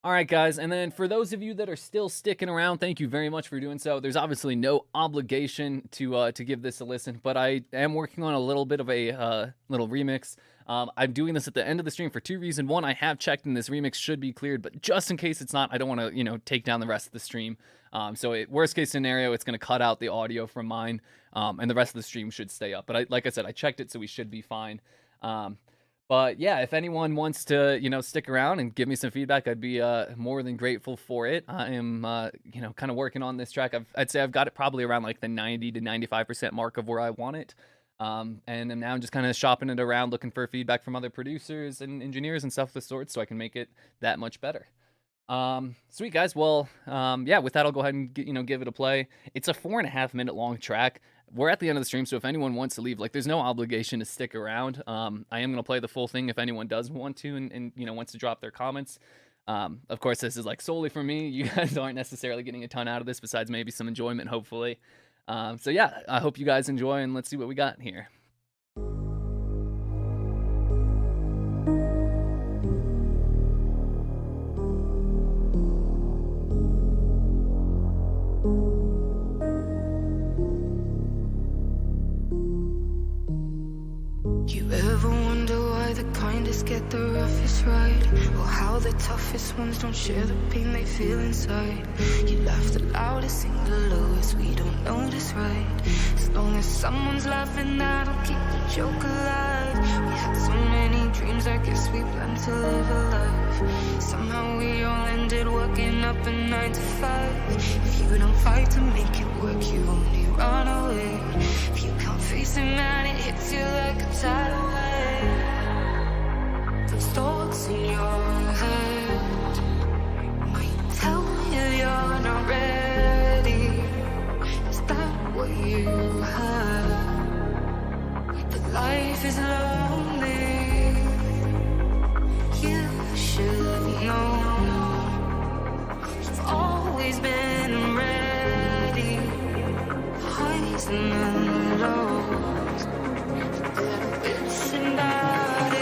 All right, guys, and then for those of you that are still sticking around, thank you very much for doing so. There's obviously no obligation to give this a listen, but I am working on a little bit of a little remix. I'm doing this at the end of the stream for two reasons. One, I have checked and this remix should be cleared, but just in case it's not, I don't want to, take down the rest of the stream. Worst case scenario, it's going to cut out the audio from mine, and the rest of the stream should stay up. But like I said, I checked it, so we should be fine. But yeah, if anyone wants to, stick around and give me some feedback, I'd be more than grateful for it. I am, kind of working on this track. I'd say I've got it probably around like the 90 to 95% mark of where I want it. And now I'm just kind of shopping it around, looking for feedback from other producers and engineers and stuff of the sort, so I can make it that much better. Sweet guys. Well, with that, I'll go ahead and give it a play. It's a 4.5 minute long track. we're at the end of the stream, so if anyone wants to leave, like, there's no obligation to stick around. I am gonna play the full thing if anyone does want to, and you know, wants to drop their comments. Of course, this is like solely for me. You guys aren't necessarily getting a ton out of this, besides maybe some enjoyment, hopefully. So yeah, I hope you guys enjoy, and let's see what we got here. You ever wonder why the kindest get the roughest ride? Or how the toughest ones don't share the pain they feel inside? You laugh the loudest, sing the lowest, we don't notice, right? As long as someone's laughing, that'll keep the joke alive. We had so many dreams, I guess we planned to live a life. Somehow we all ended waking up at 9 to 5. If you don't fight to make it work, you only run away. If you can't face it, man, it hits you like a tidal wave. Those thoughts in your head might tell you you're not ready. Is that what you have? That life is lonely. You should know. You've always been ready. Highs and the lows. It's about it.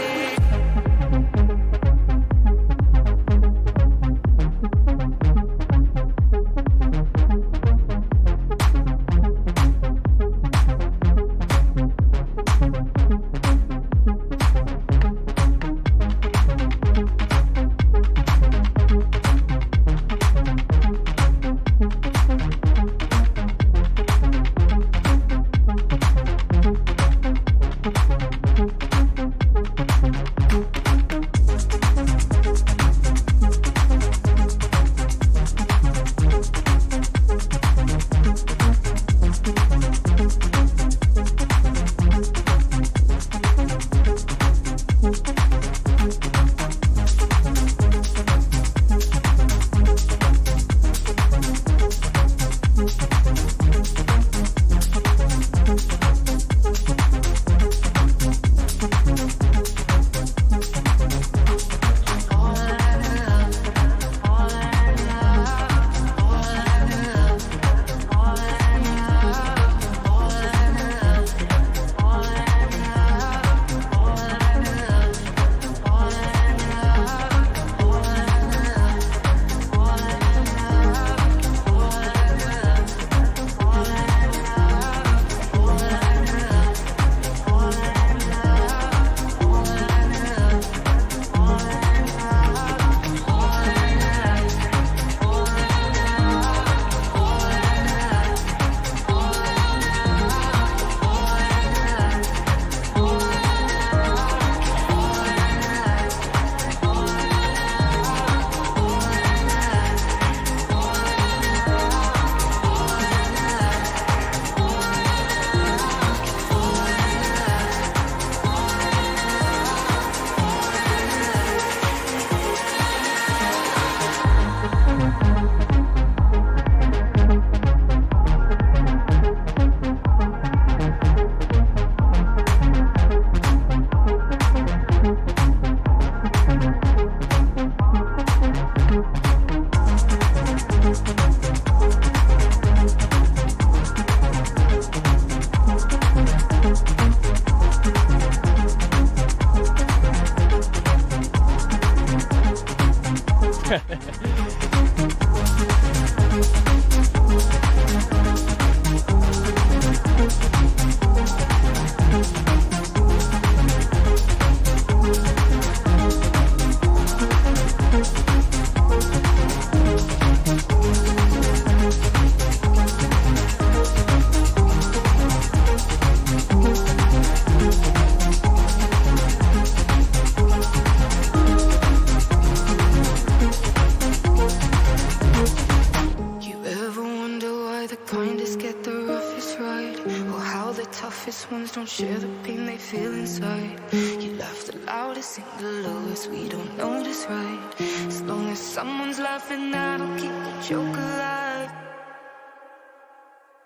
toughest ones don't share the pain they feel inside. You laugh the loudest, sing the lowest, we don't notice, right? As long as someone's laughing, that'll keep the joke alive.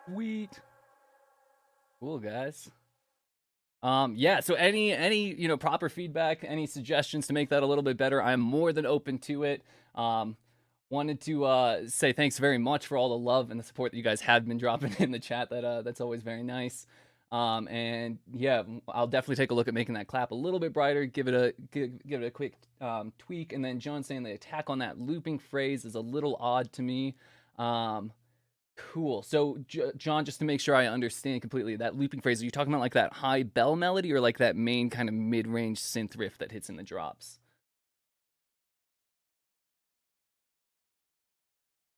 Sweet. Cool, guys. Yeah, so any proper feedback, any suggestions to make that a little bit better, I'm more than open to it. Wanted to say thanks very much for all the love and the support that you guys have been dropping in the chat. That's always very nice. And yeah, I'll definitely take a look at making that clap a little bit brighter, give it a quick tweak. And then John saying the attack on that looping phrase is a little odd to me. Cool. So, John, just to make sure I understand completely, that looping phrase, are you talking about like that high bell melody or like that main kind of mid-range synth riff that hits in the drops?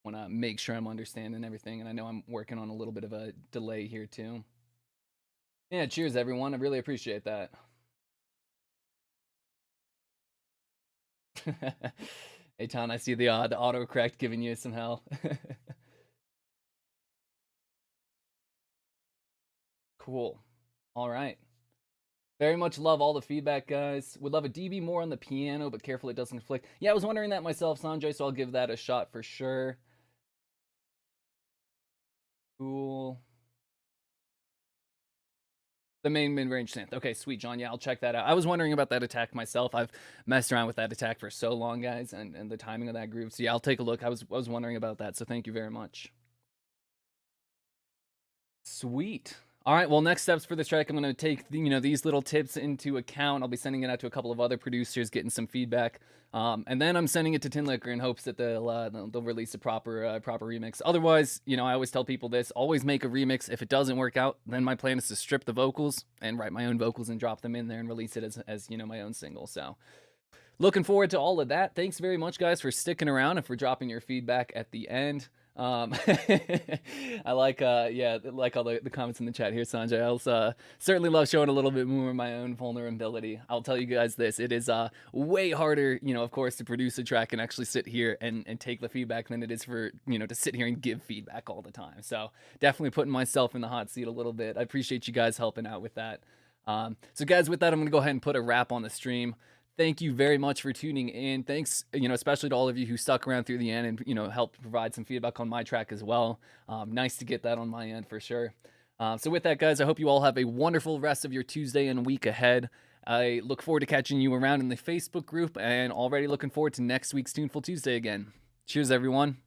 Want to make sure I'm understanding everything, and I know I'm working on a little bit of a delay here too. Yeah, cheers, everyone. I really appreciate that. Hey, Ton, I see the autocorrect giving you some hell. Cool. All right. Very much love all the feedback, guys. Would love a dB more on the piano, but careful it doesn't conflict. Yeah, I was wondering that myself, Sanjay, so I'll give that a shot for sure. Cool. The main mid-range synth. Okay, sweet, John. Yeah, I'll check that out. I was wondering about that attack myself. I've messed around with that attack for so long, guys, and the timing of that groove. So yeah, I'll take a look. I was wondering about that, so thank you very much. Sweet. All right, well, next steps for this track, I'm going to take these little tips into account. I'll be sending it out to a couple of other producers, getting some feedback, and then I'm sending it to Tin Liquor in hopes that they'll release a proper remix. Otherwise, I always tell people this: always make a remix. If it doesn't work out, then my plan is to strip the vocals and write my own vocals and drop them in there and release it as my own single. So, looking forward to all of that. Thanks very much, guys, for sticking around and for dropping your feedback at the end. I like all the comments in the chat here, Sanjay. I'll certainly love showing a little bit more of my own vulnerability. I'll tell you guys this: it is way harder, of course, to produce a track and actually sit here and take the feedback than it is for to sit here and give feedback all the time. So definitely putting myself in the hot seat a little bit. I appreciate you guys helping out with that. So guys, with that, I'm gonna go ahead and put a wrap on the stream. Thank you very much for tuning in. Thanks, especially to all of you who stuck around through the end and, helped provide some feedback on my track as well. Nice to get that on my end for sure. So with that, guys, I hope you all have a wonderful rest of your Tuesday and week ahead. I look forward to catching you around in the Facebook group and already looking forward to next week's Tuneful Tuesday again. Cheers, everyone.